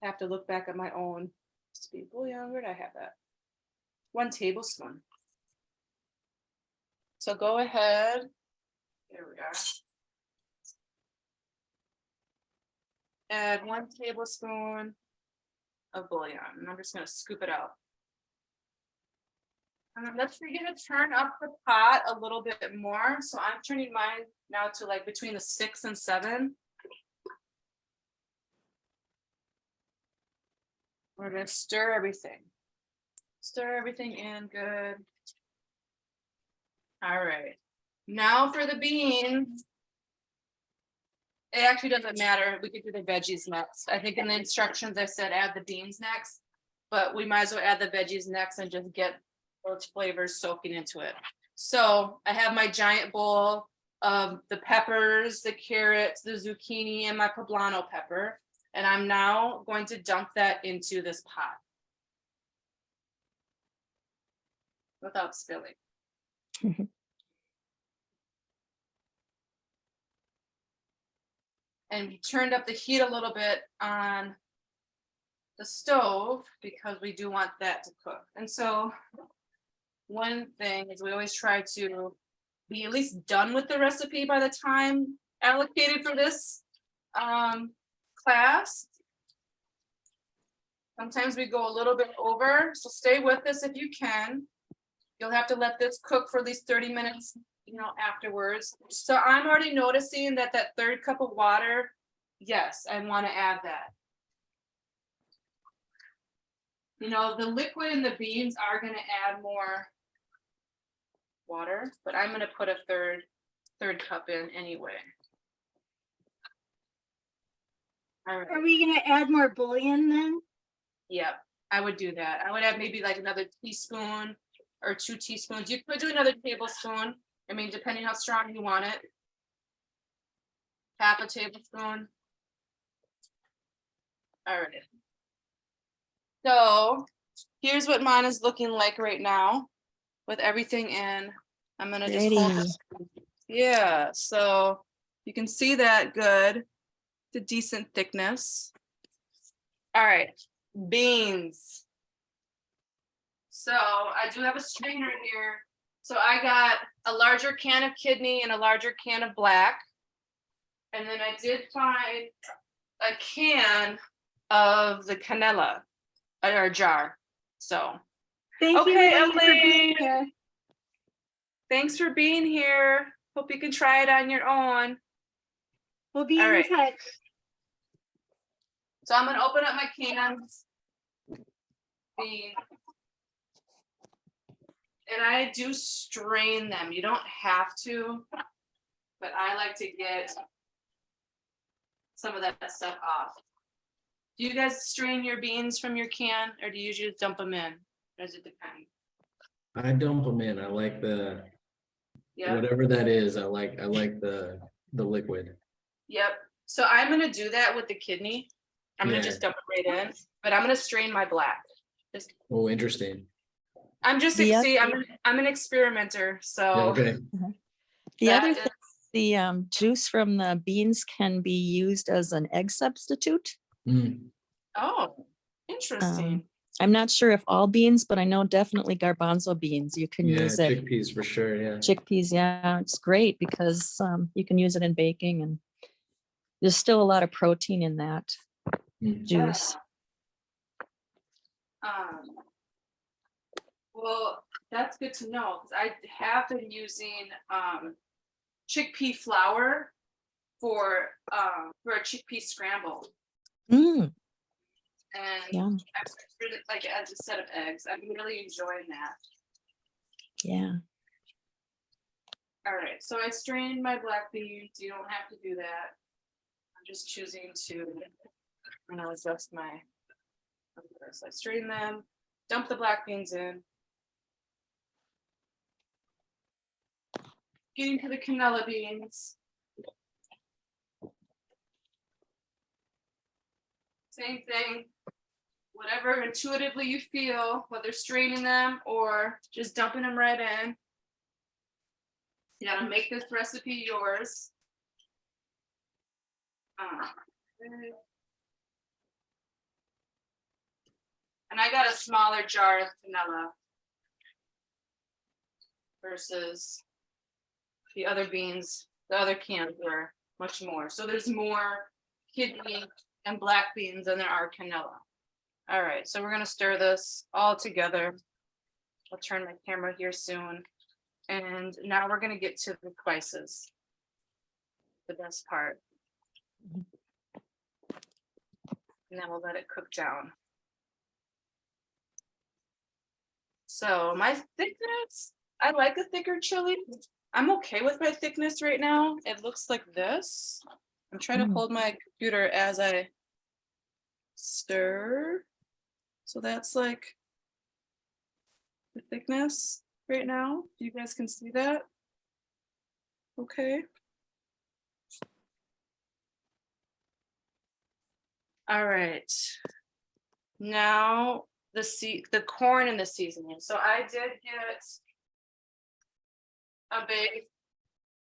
I have to look back at my own recipe. Bouillon, where did I have that? 1 tablespoon. So go ahead. There we are. Add 1 tablespoon of bouillon, and I'm just going to scoop it out. And then let's begin to turn up the pot a little bit more. So I'm turning mine now to like between the 6 and 7. We're going to stir everything. Stir everything in good. All right. Now for the beans. It actually doesn't matter. We could do the veggies next. I think in the instructions I said add the beans next, but we might as well add the veggies next and just get those flavors soaking into it. So I have my giant bowl of the peppers, the carrots, the zucchini, and my poblano pepper. And I'm now going to dump that into this pot without spilling. And we turned up the heat a little bit on the stove because we do want that to cook. And so one thing is we always try to be at least done with the recipe by the time allocated for this class. Sometimes we go a little bit over, so stay with us if you can. You'll have to let this cook for at least 30 minutes, you know, afterwards. So I'm already noticing that 3rd cup of water, yes, I want to add that. You know, the liquid in the beans are going to add more water, but I'm going to put a third cup in anyway. All right. Are we gonna add more bouillon then? Yep, I would do that. I would add maybe like another teaspoon or 2 teaspoons. You could do another tablespoon. I mean, depending how strong you want it. Half a tablespoon. All right. So here's what mine is looking like right now with everything in. I'm gonna just hold Pretty. it. Yeah, so you can see that good. It's a decent thickness. All right, beans. So I do have a strainer here. So I got a larger can of kidney and a larger can of black. And then I did find a can of the cannella, or jar. So Thank you, Okay, Elaine, for being Elaine. here. Thanks for being here. Hope you can try it on your own. We'll be All in right. touch. So I'm gonna open up my cans. And I do strain them. You don't have to, but I like to get some of that stuff off. Do you guys strain your beans from your can, or do you usually just dump them in? Does it depend? I dump them in. I like Yeah. whatever that is. I like the liquid. Yep. So I'm gonna do that with the kidney. I'm gonna Yeah. just dump it right in, but I'm gonna strain my black. Oh, interesting. I'm just The see. I'm an experimenter. So Yeah, okay. The that other is- thing, the juice from the beans can be used as an egg substitute. Mm, Oh, interesting. I'm not sure if all beans, but I know definitely garbanzo beans. You can yeah, use it. chickpeas for sure. Yeah. Chickpeas, yeah, it's great because you can use it in baking, and there's still a lot of protein in that Mm. juice. Well, that's good to know, because I have been using chickpea flour for a chickpea scramble, Mm, and yeah, I really like it as a set of eggs. I'm really enjoying that. yeah. All right, so I strained my black beans. You don't have to do that. I'm just choosing to, adjust my. So I strain them, dump the black beans in. Getting to the cannella beans. Same thing. Whatever intuitively you feel, whether straining them or just dumping them right in. You gotta make this recipe yours. And I got a smaller jar of cannella versus the other beans. The other cans were much more. So there's more kidney and black beans than there are cannella. All right, so we're gonna stir this all together. I'll turn my camera here soon. And now we're gonna get to the spices. The best part. And then we'll let it cook down. So my thickness, I like a thicker chili. I'm okay with my thickness right now. It looks like this. I'm trying to hold my computer as I stir. So that's like the thickness right now. You guys can see that? Okay. All right. Now the corn and the seasoning. So I did get a big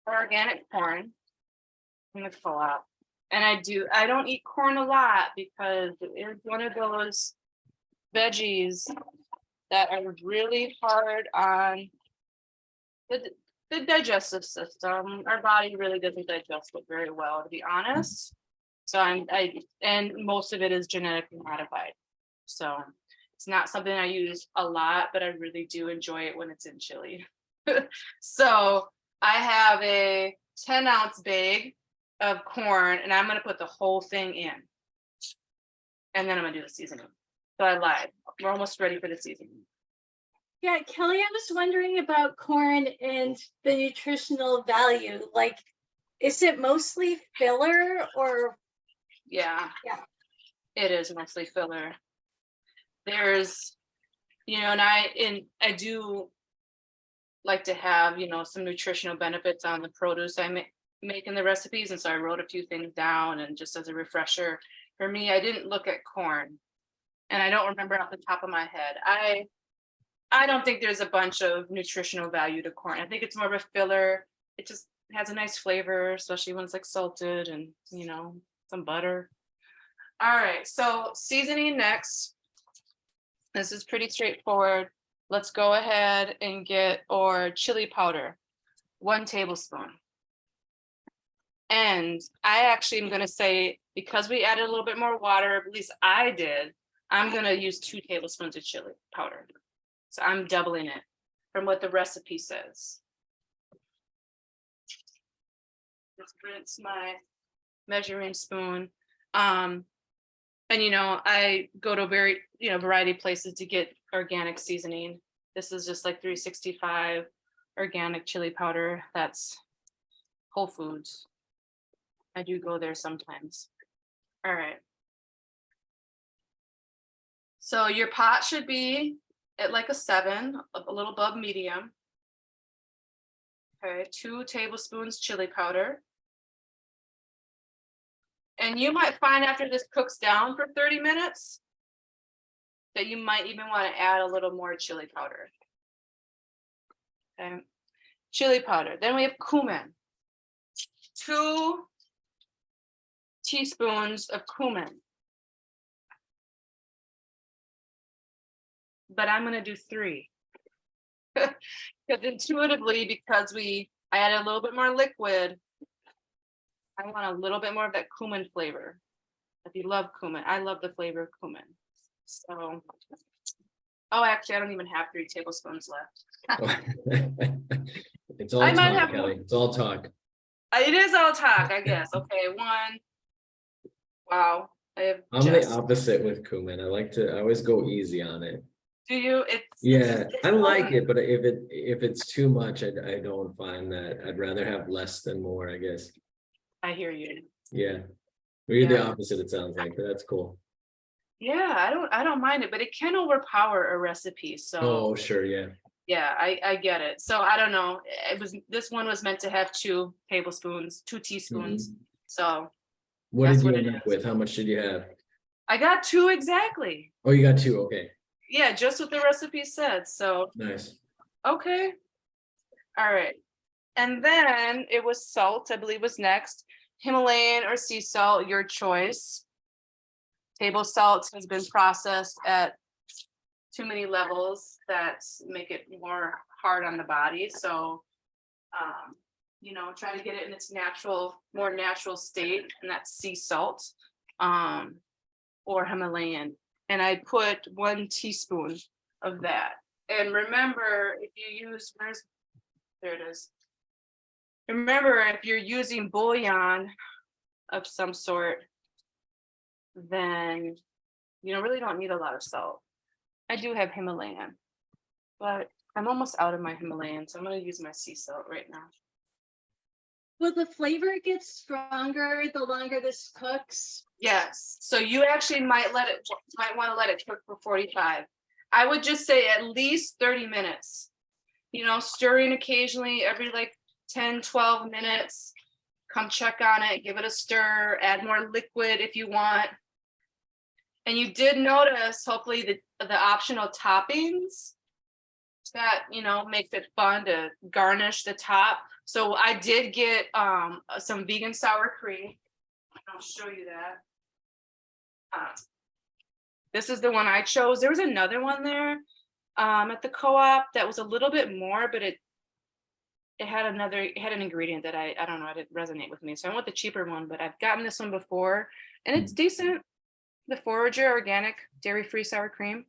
organic corn in the co-op. And I don't eat corn a lot because it is one of those veggies that are really hard on the digestive system. Our body really doesn't digest it very well, to be honest. So and most of it is genetically modified. So it's not something I use a lot, but I really do enjoy it when it's in chili. So I have a 10-ounce bag of corn, and I'm gonna put the whole thing in. And then I'm gonna do the seasoning. So I lied. We're almost ready for the seasoning. Yeah, Kelly, I was wondering about corn and the nutritional value. Like, is it mostly filler or? Yeah. Yeah. It is mostly filler. There's, and I do like to have, some nutritional benefits on the produce I make in the recipes. And so I wrote a few things down, and just as a refresher for me, I didn't look at corn, and I don't remember off the top of my head. I don't think there's a bunch of nutritional value to corn. I think it's more of a filler. It just has a nice flavor, especially when it's like salted and, some butter. All right, so seasoning next. This is pretty straightforward. Let's go ahead and get our chili powder, 1 tablespoon. And I actually am going to say, because we added a little bit more water, at least I did, I'm going to use 2 tablespoons of chili powder. So I'm doubling it from what the recipe says. Just rinse my measuring spoon. And I go to variety of places to get organic seasoning. This is just like 365 organic chili powder. That's Whole Foods. I do go there sometimes. All right. So your pot should be at like a 7, a little above medium. Okay, 2 tablespoons chili powder. And you might find after this cooks down for 30 minutes that you might even want to add a little more chili powder. Okay, chili powder. Then we have cumin. 2 teaspoons of cumin. But I'm going to do 3. Because intuitively, because I added a little bit more liquid, I want a little bit more of that cumin flavor. If you love cumin, I love the flavor of cumin. So, actually, I don't even have 3 tablespoons left. It's all I might talk, have Kelly. It's all talk. It is all talk, I guess. Okay, 1. Wow, I have. I'm the opposite with cumin. I always go easy on it. Do you? Yeah, I like it, but if it's too much, I don't find that. I'd rather have less than more, I guess. I hear you. Yeah. We're the Yeah. opposite, it sounds like, but that's cool. Yeah, I don't mind it, but it can overpower a recipe. So Oh, sure, yeah. yeah, I get it. So I don't know. This one was meant to have 2 tablespoons, 2 teaspoons. So What That's did you what end it up is. with? How much did you have? I got 2 exactly. Oh, you got 2, okay. Yeah, just what the recipe said. So Nice. okay. All right. And then it was salt, I believe was next. Himalayan or sea salt, your choice. Table salt has been processed at too many levels that make it more hard on the body. So, try to get it in its more natural state, and that's sea salt, or Himalayan. And I put 1 teaspoon of that. And remember, if you use, there it is. Remember, if you're using bouillon of some sort, then you really don't need a lot of salt. I do have Himalayan, but I'm almost out of my Himalayan, so I'm going to use my sea salt right now. Will the flavor get stronger the longer this cooks? Yes, so you actually might want to let it cook for 45. I would just say at least 30 minutes. Stirring occasionally every 10, 12 minutes. Come check on it, give it a stir, add more liquid if you want. And you did notice, hopefully, the optional toppings that, makes it fun to garnish the top. So I did get some vegan sour cream. I'll show you that. This is the one I chose. There was another one there at the co-op that was a little bit more, but it had an ingredient that I don't know, it didn't resonate with me. So I want the cheaper one, but I've gotten this one before and it's decent. The Forager organic dairy-free sour cream.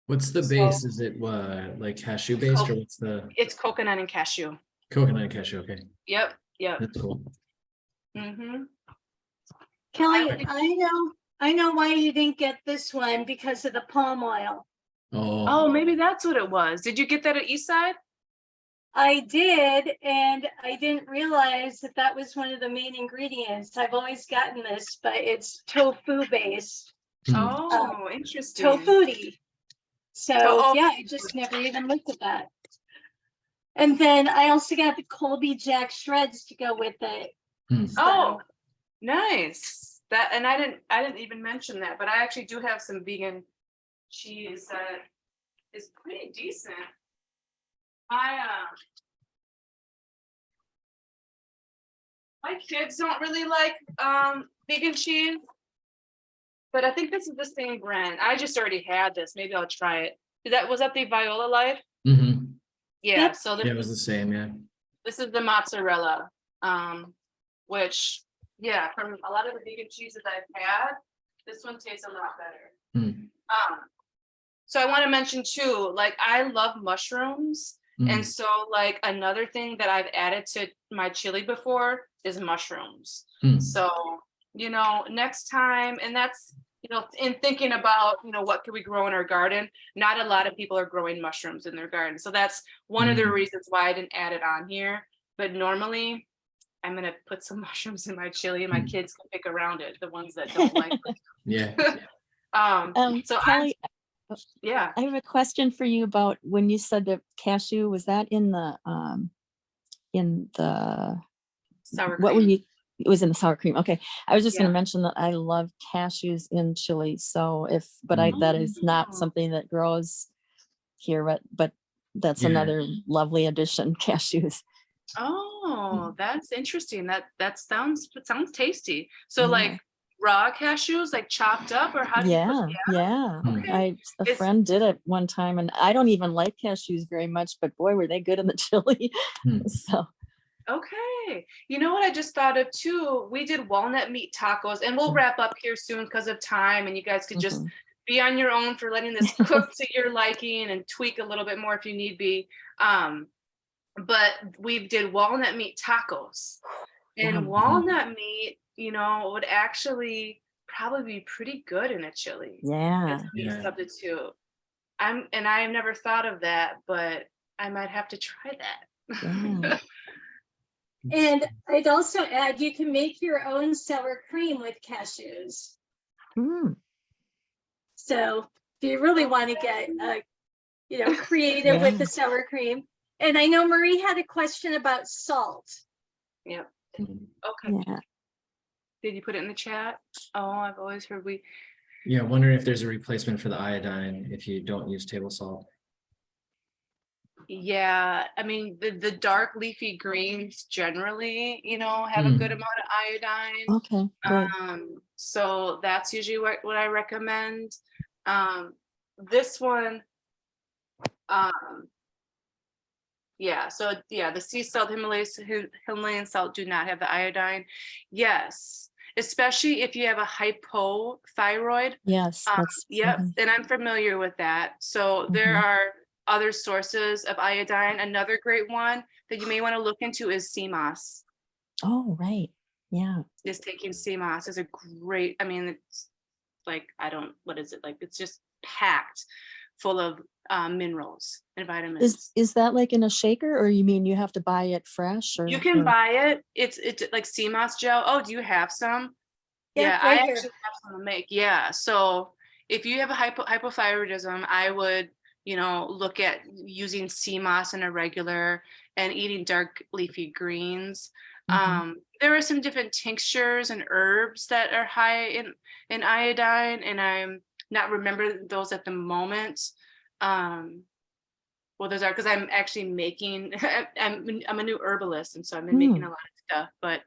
What's the base? Is it like cashew based or what's the? It's coconut and cashew. Coconut and cashew, okay. Yep. That's cool. Mm-hmm. Kelly, I know why you didn't get this one, because of the palm oil. Oh, maybe that's what it was. Did you get that at Eastside? I did, and I didn't realize that was one of the main ingredients. I've always gotten this, but it's tofu based. Oh, interesting. Tofuti. So yeah, I just never even looked at that. And then I also got the Colby Jack shreds to go with it. Oh, nice. That, and I didn't even mention that, but I actually do have some vegan cheese that is pretty decent. My kids don't really like vegan cheese, but I think this is the same brand. I just already had this. Maybe I'll try it. Was that the Viola Life? Mm-hmm. Yeah. Yep. So Yeah, it was the same. Yeah. this is the mozzarella, which from a lot of the vegan cheeses I've had, this one tastes a lot better. So I want to mention too, I love mushrooms, And so like another thing that I've added to my chili before is mushrooms. So, you know, next time, and that's, you know, in thinking about, you know, what can we grow in our garden? Not a lot of people are growing mushrooms in their garden. So that's one of the reasons why I didn't add it on here. But normally I'm going to put some mushrooms in my chili and my kids can pick around it, the ones that don't like it. Yeah. So Kelly, yeah. I have a question for you about when you said the cashew, was that in the Sour what were cream. you, it was in the sour cream. Okay. I was just going Yeah. to mention that I love cashews in chili. So that is not something that grows here, but that's Yeah. another lovely addition, cashews. Oh, that's interesting. That sounds tasty. So Yeah. like raw cashews, like chopped up, or how do you put? Yeah. Okay. A It's- friend did it one time, and I don't even like cashews very much, but boy, were they good in the chili. So Okay. You know what I just thought of too? We did walnut meat tacos, and we'll wrap up here soon because of time, and you guys could just be on your own for letting this cook to your liking and tweak a little bit more if you need be. But we did walnut meat tacos, and walnut meat, you know, would actually probably be pretty good in a chili. yeah. As a meat substitute. I have never thought of that, but I might have to try that. Yeah. And I'd also add, you can make your own sour cream with cashews. So if you really want to get, you know, creative with the sour cream. And I know Marie had a question about salt. Yep. Okay. Yeah. Did you put it in the chat? Oh, I've always heard Yeah, wondering if there's a replacement for the iodine if you don't use table salt. Yeah, I mean the dark leafy greens generally, you know, have a good amount of iodine. Okay. Good. So that's usually what I recommend. This one, yeah, so yeah, the sea salt, Himalayan salt do not have the iodine. Yes, especially if you have a hypothyroid. Yes. Yep, and I'm familiar with that. So there are other sources of iodine. Another great one that you may want to look into is sea moss. Oh, right. Yeah. Just taking sea moss is a great, I mean, it's like, what is it? Like, it's just packed full of minerals and vitamins. Is that like in a shaker, or you mean you have to buy it fresh? Or You can buy it. It's like sea moss gel. Oh, do you have some? Yeah, I right actually here. have some to make. Yeah. So if you have a hypothyroidism, I would, you know, look at using sea moss in a regular and eating dark leafy greens. There are some different tinctures and herbs that are high in iodine, and I'm not remember those at the moment. Well, those are because I'm actually making. I'm a new herbalist, and so I've been making a lot of stuff. But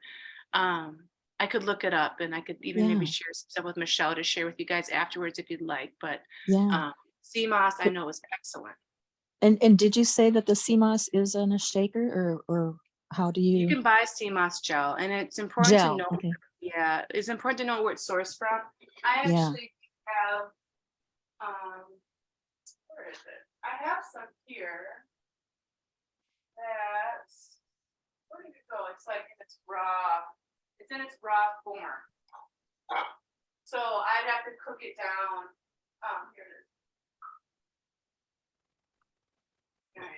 I could look it up, and I could even maybe share some stuff with Michelle to share with you guys afterwards if you'd like. But sea moss, I know, is excellent. And did you say that the sea moss is in a shaker, or how do you? You can buy sea moss gel, and it's important to know. Okay. Yeah, it's important to know where it's sourced from. I actually have. Where is it? I have some here. That's where did it go? It's like in its raw. It's in its raw form. So I'd have to cook it down. Here it is.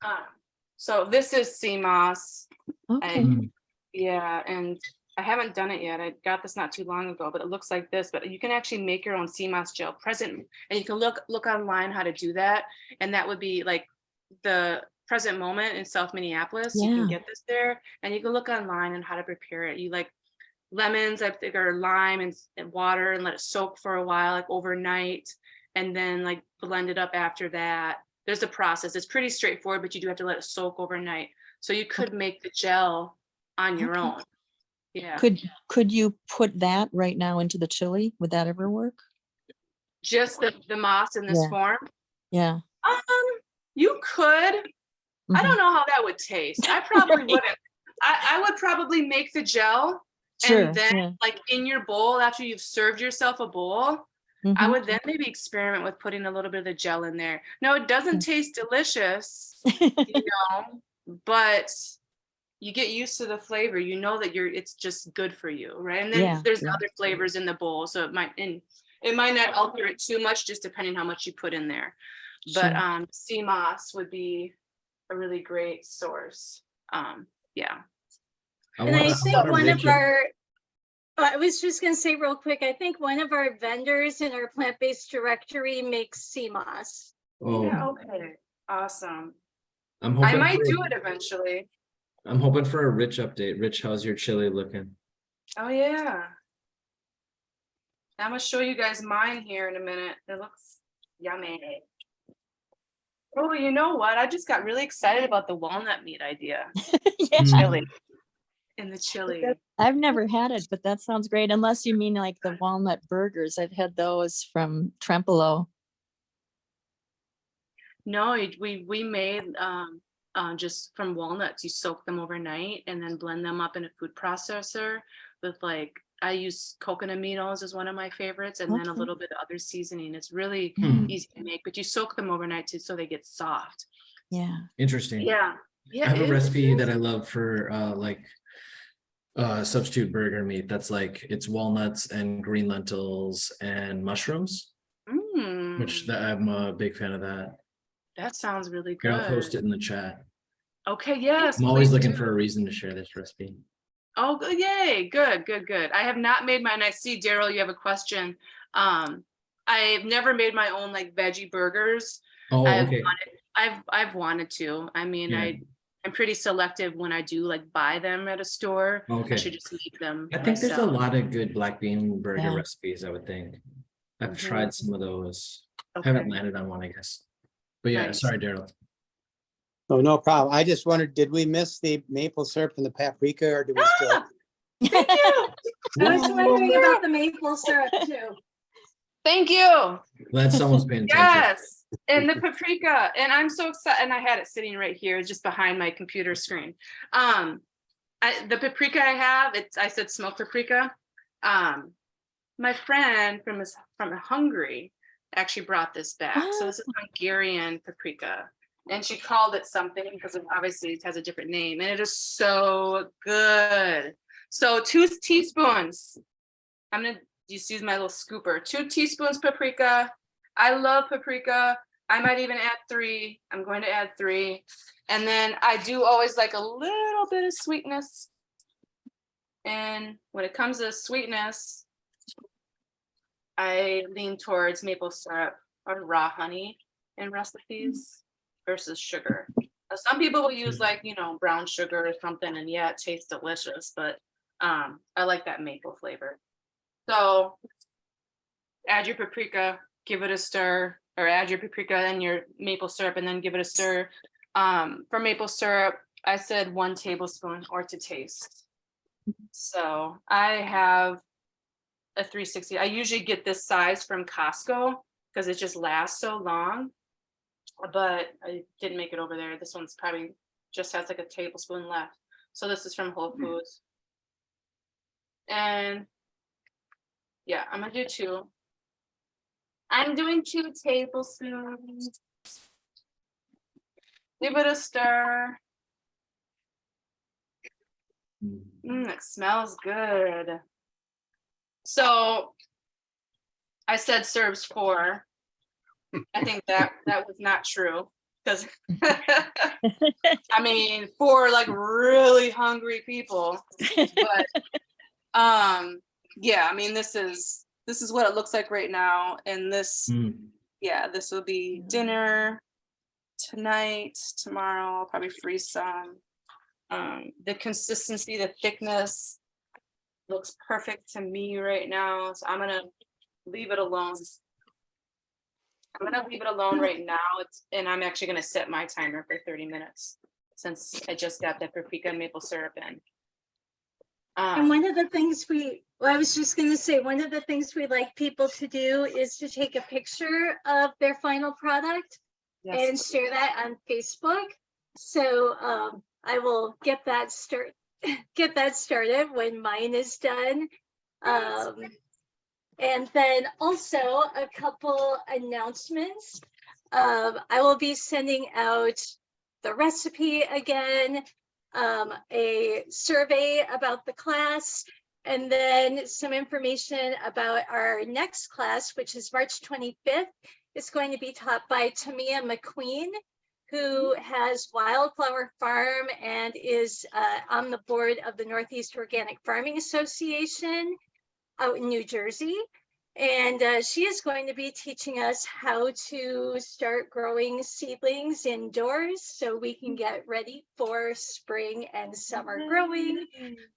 Okay. So this is sea moss. Okay. Yeah, and I haven't done it yet. I got this not too long ago, but it looks like this. But you can actually make your own sea moss gel present, and you can look online how to do that. And that would be like the present moment in South Minneapolis. You can get this there, and you can look online and how to prepare it. You like lemons, I think, or lime and water, and let it soak for a while, like overnight, and then like blend it up after that. There's a process. It's pretty straightforward, but you do have to let it soak overnight. So you could make the gel on your own. Yeah. Could you put that right now into the chili? Would that ever work? Just the moss in this form? Yeah. You could. I don't know how that would taste. I probably wouldn't. I would probably make the gel and then like in your bowl after you've served yourself a bowl, I Mhm. would then maybe experiment with putting a little bit of the gel in there. No, it doesn't taste delicious, but you get used to the flavor. You know that it's just good for you, right? And then Yeah, there's yeah. other flavors in the bowl, so it might not alter it too much, just depending how much you put in there. But Sure. sea moss would be a really great source. Yeah. And I think one of Rachel- our, I was just gonna say real quick, I think one of our vendors in our plant-based directory makes sea moss. Oh, Yeah, okay. Awesome. I'm I hoping might for, do it eventually. I'm hoping for a Rich update. Rich, how's your chili looking? Oh yeah. I'm gonna show you guys mine here in a minute. It looks yummy. Oh, you know what? I just got really excited about the walnut meat idea. Yeah. Chili. In the chili. I've never had it, but that sounds great. Unless you mean like the walnut burgers. I've had those from Trempolo. No, we made just from walnuts. You soak them overnight and then blend them up in a food processor with I use coconut aminos as one of my favorites, and then a Okay. little bit of other seasoning. It's really easy to make, but you soak them overnight so they get soft. Yeah. Interesting. Yeah. I have a it recipe is. that I love for substitute burger meat. That's it's walnuts and green lentils and mushrooms, which I'm a big fan of that. That sounds really Here, good. I'll post it in the chat. Okay, yes. I'm always please looking do. for a reason to share this recipe. Oh, yay. Good. I have not made mine. I see, Daryl, you have a question. I've never made my own veggie burgers. Oh, okay. I've wanted to. I mean, Yeah. I'm pretty selective when I do buy them at a store. Okay. I should just make them I think there's a myself. lot of good black bean burger Yeah. recipes, I would think. I've Mhm. tried some of those. Okay. Haven't landed on one, I guess. But yeah, Nice. sorry, Daryl. Oh, no problem. I just wondered, did we miss the maple syrup and the paprika, or do we still? Thank you. I was wondering about the maple syrup too. Thank you. Glad someone's paying attention. Yes, and the paprika, and I'm so excited. And I had it sitting right here, just behind my computer screen. The paprika I have, I said smoked paprika. My friend from Hungary actually brought this back. So this is Hungarian paprika, and she called it something because obviously it has a different name, and it is so good. So 2 teaspoons. I'm gonna just use my little scooper. 2 teaspoons paprika. I love paprika. I might even add 3. I'm going to add 3. And then I do always like a little bit of sweetness. And when it comes to sweetness, I lean towards maple syrup or raw honey in recipes versus sugar. Now, some people will use brown sugar or something, and yeah, it tastes delicious, but I like that maple flavor. So add your paprika, give it a stir, or add your paprika and your maple syrup and then give it a stir. For maple syrup, I said 1 tablespoon or to taste. So I have a 360. I usually get this size from Costco because it just lasts so long, but I didn't make it over there. This one's probably just has a tablespoon left. So this is from Whole Foods. And yeah, I'm gonna do 2. I'm doing 2 tablespoons. Give it a stir. It smells good. So I said serves 4. I think that was not true because I mean 4 really hungry people. But yeah, I mean this is what it looks like right now, and this this will be dinner tonight. Tomorrow I'll probably freeze some. The consistency, the thickness looks perfect to me right now, so I'm gonna leave it alone. Right now. And I'm actually gonna set my timer for 30 minutes since I just got the paprika and maple syrup in. And one of the things I was just going to say, one of the things we like people to do is to take a picture of their final product and share that on Facebook. So I will get that started when mine is done. And then also a couple announcements. I will be sending out the recipe again, a survey about the class, and then some information about our next class, which is March 25th. It's going to be taught by Tamia McQueen, who has Wildflower Farm and is on the board of the Northeast Organic Farming Association out in New Jersey. And she is going to be teaching us how to start growing seedlings indoors so we can get ready for spring and summer growing.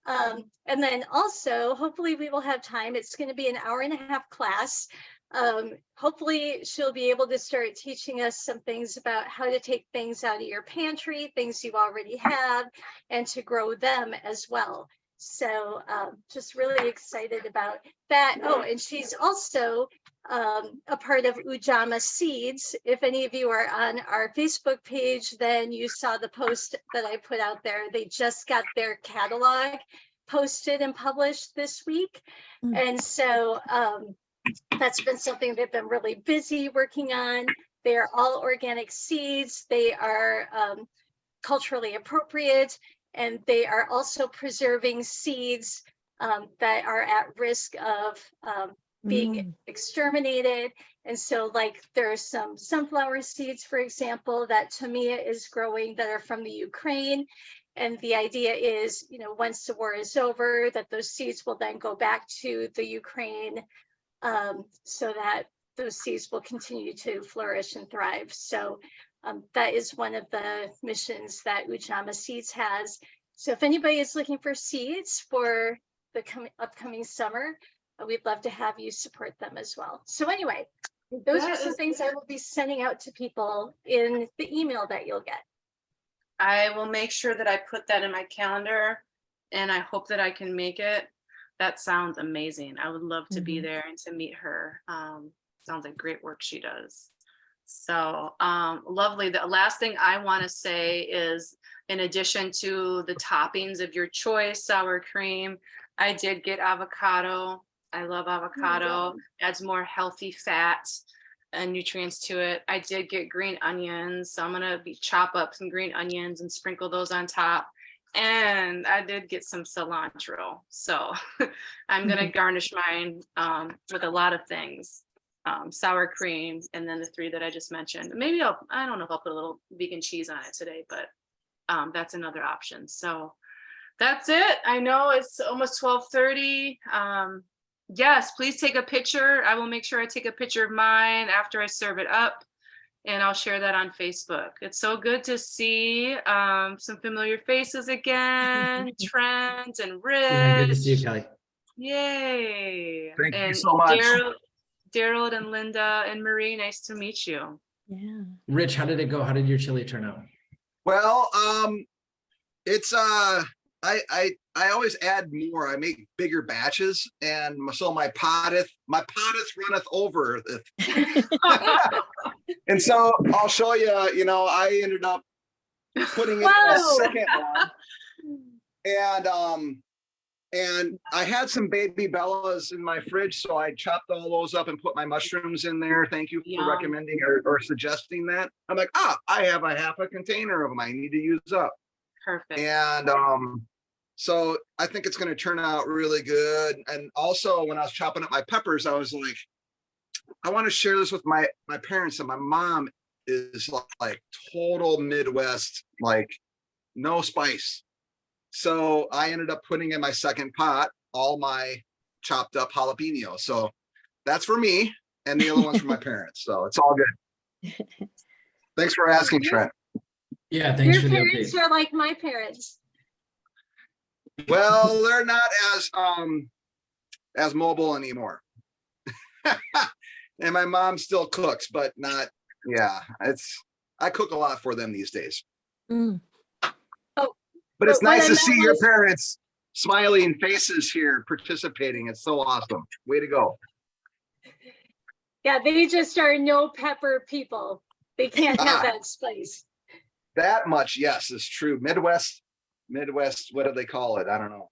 And then also, hopefully we will have time. It's going to be an 1.5-hour class. Hopefully she'll be able to start teaching us some things about how to take things out of your pantry, things you already have, and to grow them as well. So just really excited about that. Oh, and she's also a part of Ujama Seeds. If any of you are on our Facebook page, then you saw the post that I put out there. They just got their catalog posted and published this week. And so that's been something they've been really busy working on. They're all organic seeds. They are culturally appropriate, and they are also preserving seeds that are at risk of being exterminated. And so like there are some sunflower seeds, for example, that Tamia is growing that are from the Ukraine. And the idea is, you know, once the war is over, that those seeds will then go back to the Ukraine so that those seeds will continue to flourish and thrive. So that is one of the missions that Ujama Seeds has. So if anybody is looking for seeds for the upcoming summer, we'd love to have you support them as well. So anyway, those are some things I will be sending out to people in the email that you'll get. I will make sure that I put that in my calendar, and I hope that I can make it. That sounds amazing. I would love to be there and to meet her. Sounds like great work she does. So lovely. The last thing I want to say is, in addition to the toppings of your choice, sour cream, I did get avocado. I love avocado. Adds more healthy fat and nutrients to it. I did get green onions. So I'm going to chop up some green onions and sprinkle those on top. And I did get some cilantro. So I'm going to garnish mine with a lot of things. Sour cream, and then the 3 that I just mentioned. Maybe I don't know if I'll put a little vegan cheese on it today, but that's another option. So that's it. I know it's almost 12:30. Yes, please take a picture. I will make sure I take a picture of mine after I serve it up, and I'll share that on Facebook. It's so good to see some familiar faces again, Trent and Rich. Yeah, good to see you, Kelly. Yay. Thank you so much. Daryl and Linda and Marie, nice to meet you. Yeah. Rich, how did it go? How did your chili turn out? Well, it's I always add more. I make bigger batches, and so my potteth runneth over. And so I'll show you. You know, I ended up putting it in a second one, and I had some baby bellas in my fridge, so I chopped all those up and put my mushrooms in there. Thank you for recommending or suggesting that. I'm like, I have a half a container of them I need to use up. Perfect. And so I think it's going to turn out really good. And also, when I was chopping up my peppers, I was like, I want to share this with my parents. And my mom is like total Midwest, like no spice. So I ended up putting in my second pot all my chopped up jalapeno. So that's for me, and the other one's for my parents. So it's all good. Thanks for asking, Trent. Yeah, thanks Your for the parents update. are like my parents. Well, they're not as mobile anymore. And my mom still cooks, but not, I cook a lot for them these days. But it's nice to see your parents smiling faces here participating. It's so awesome. Way to go. Yeah, they just are no pepper people. They can't have that spice. That much, yes, is true. Midwest, what do they call it? I don't know.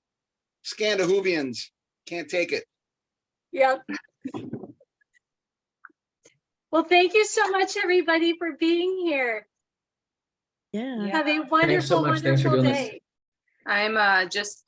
Scandinavians can't take it. Yep. Well, thank you so much, everybody, for being here. Yeah. Have a Thanks so wonderful, much. Thanks for wonderful doing this. day. I'm just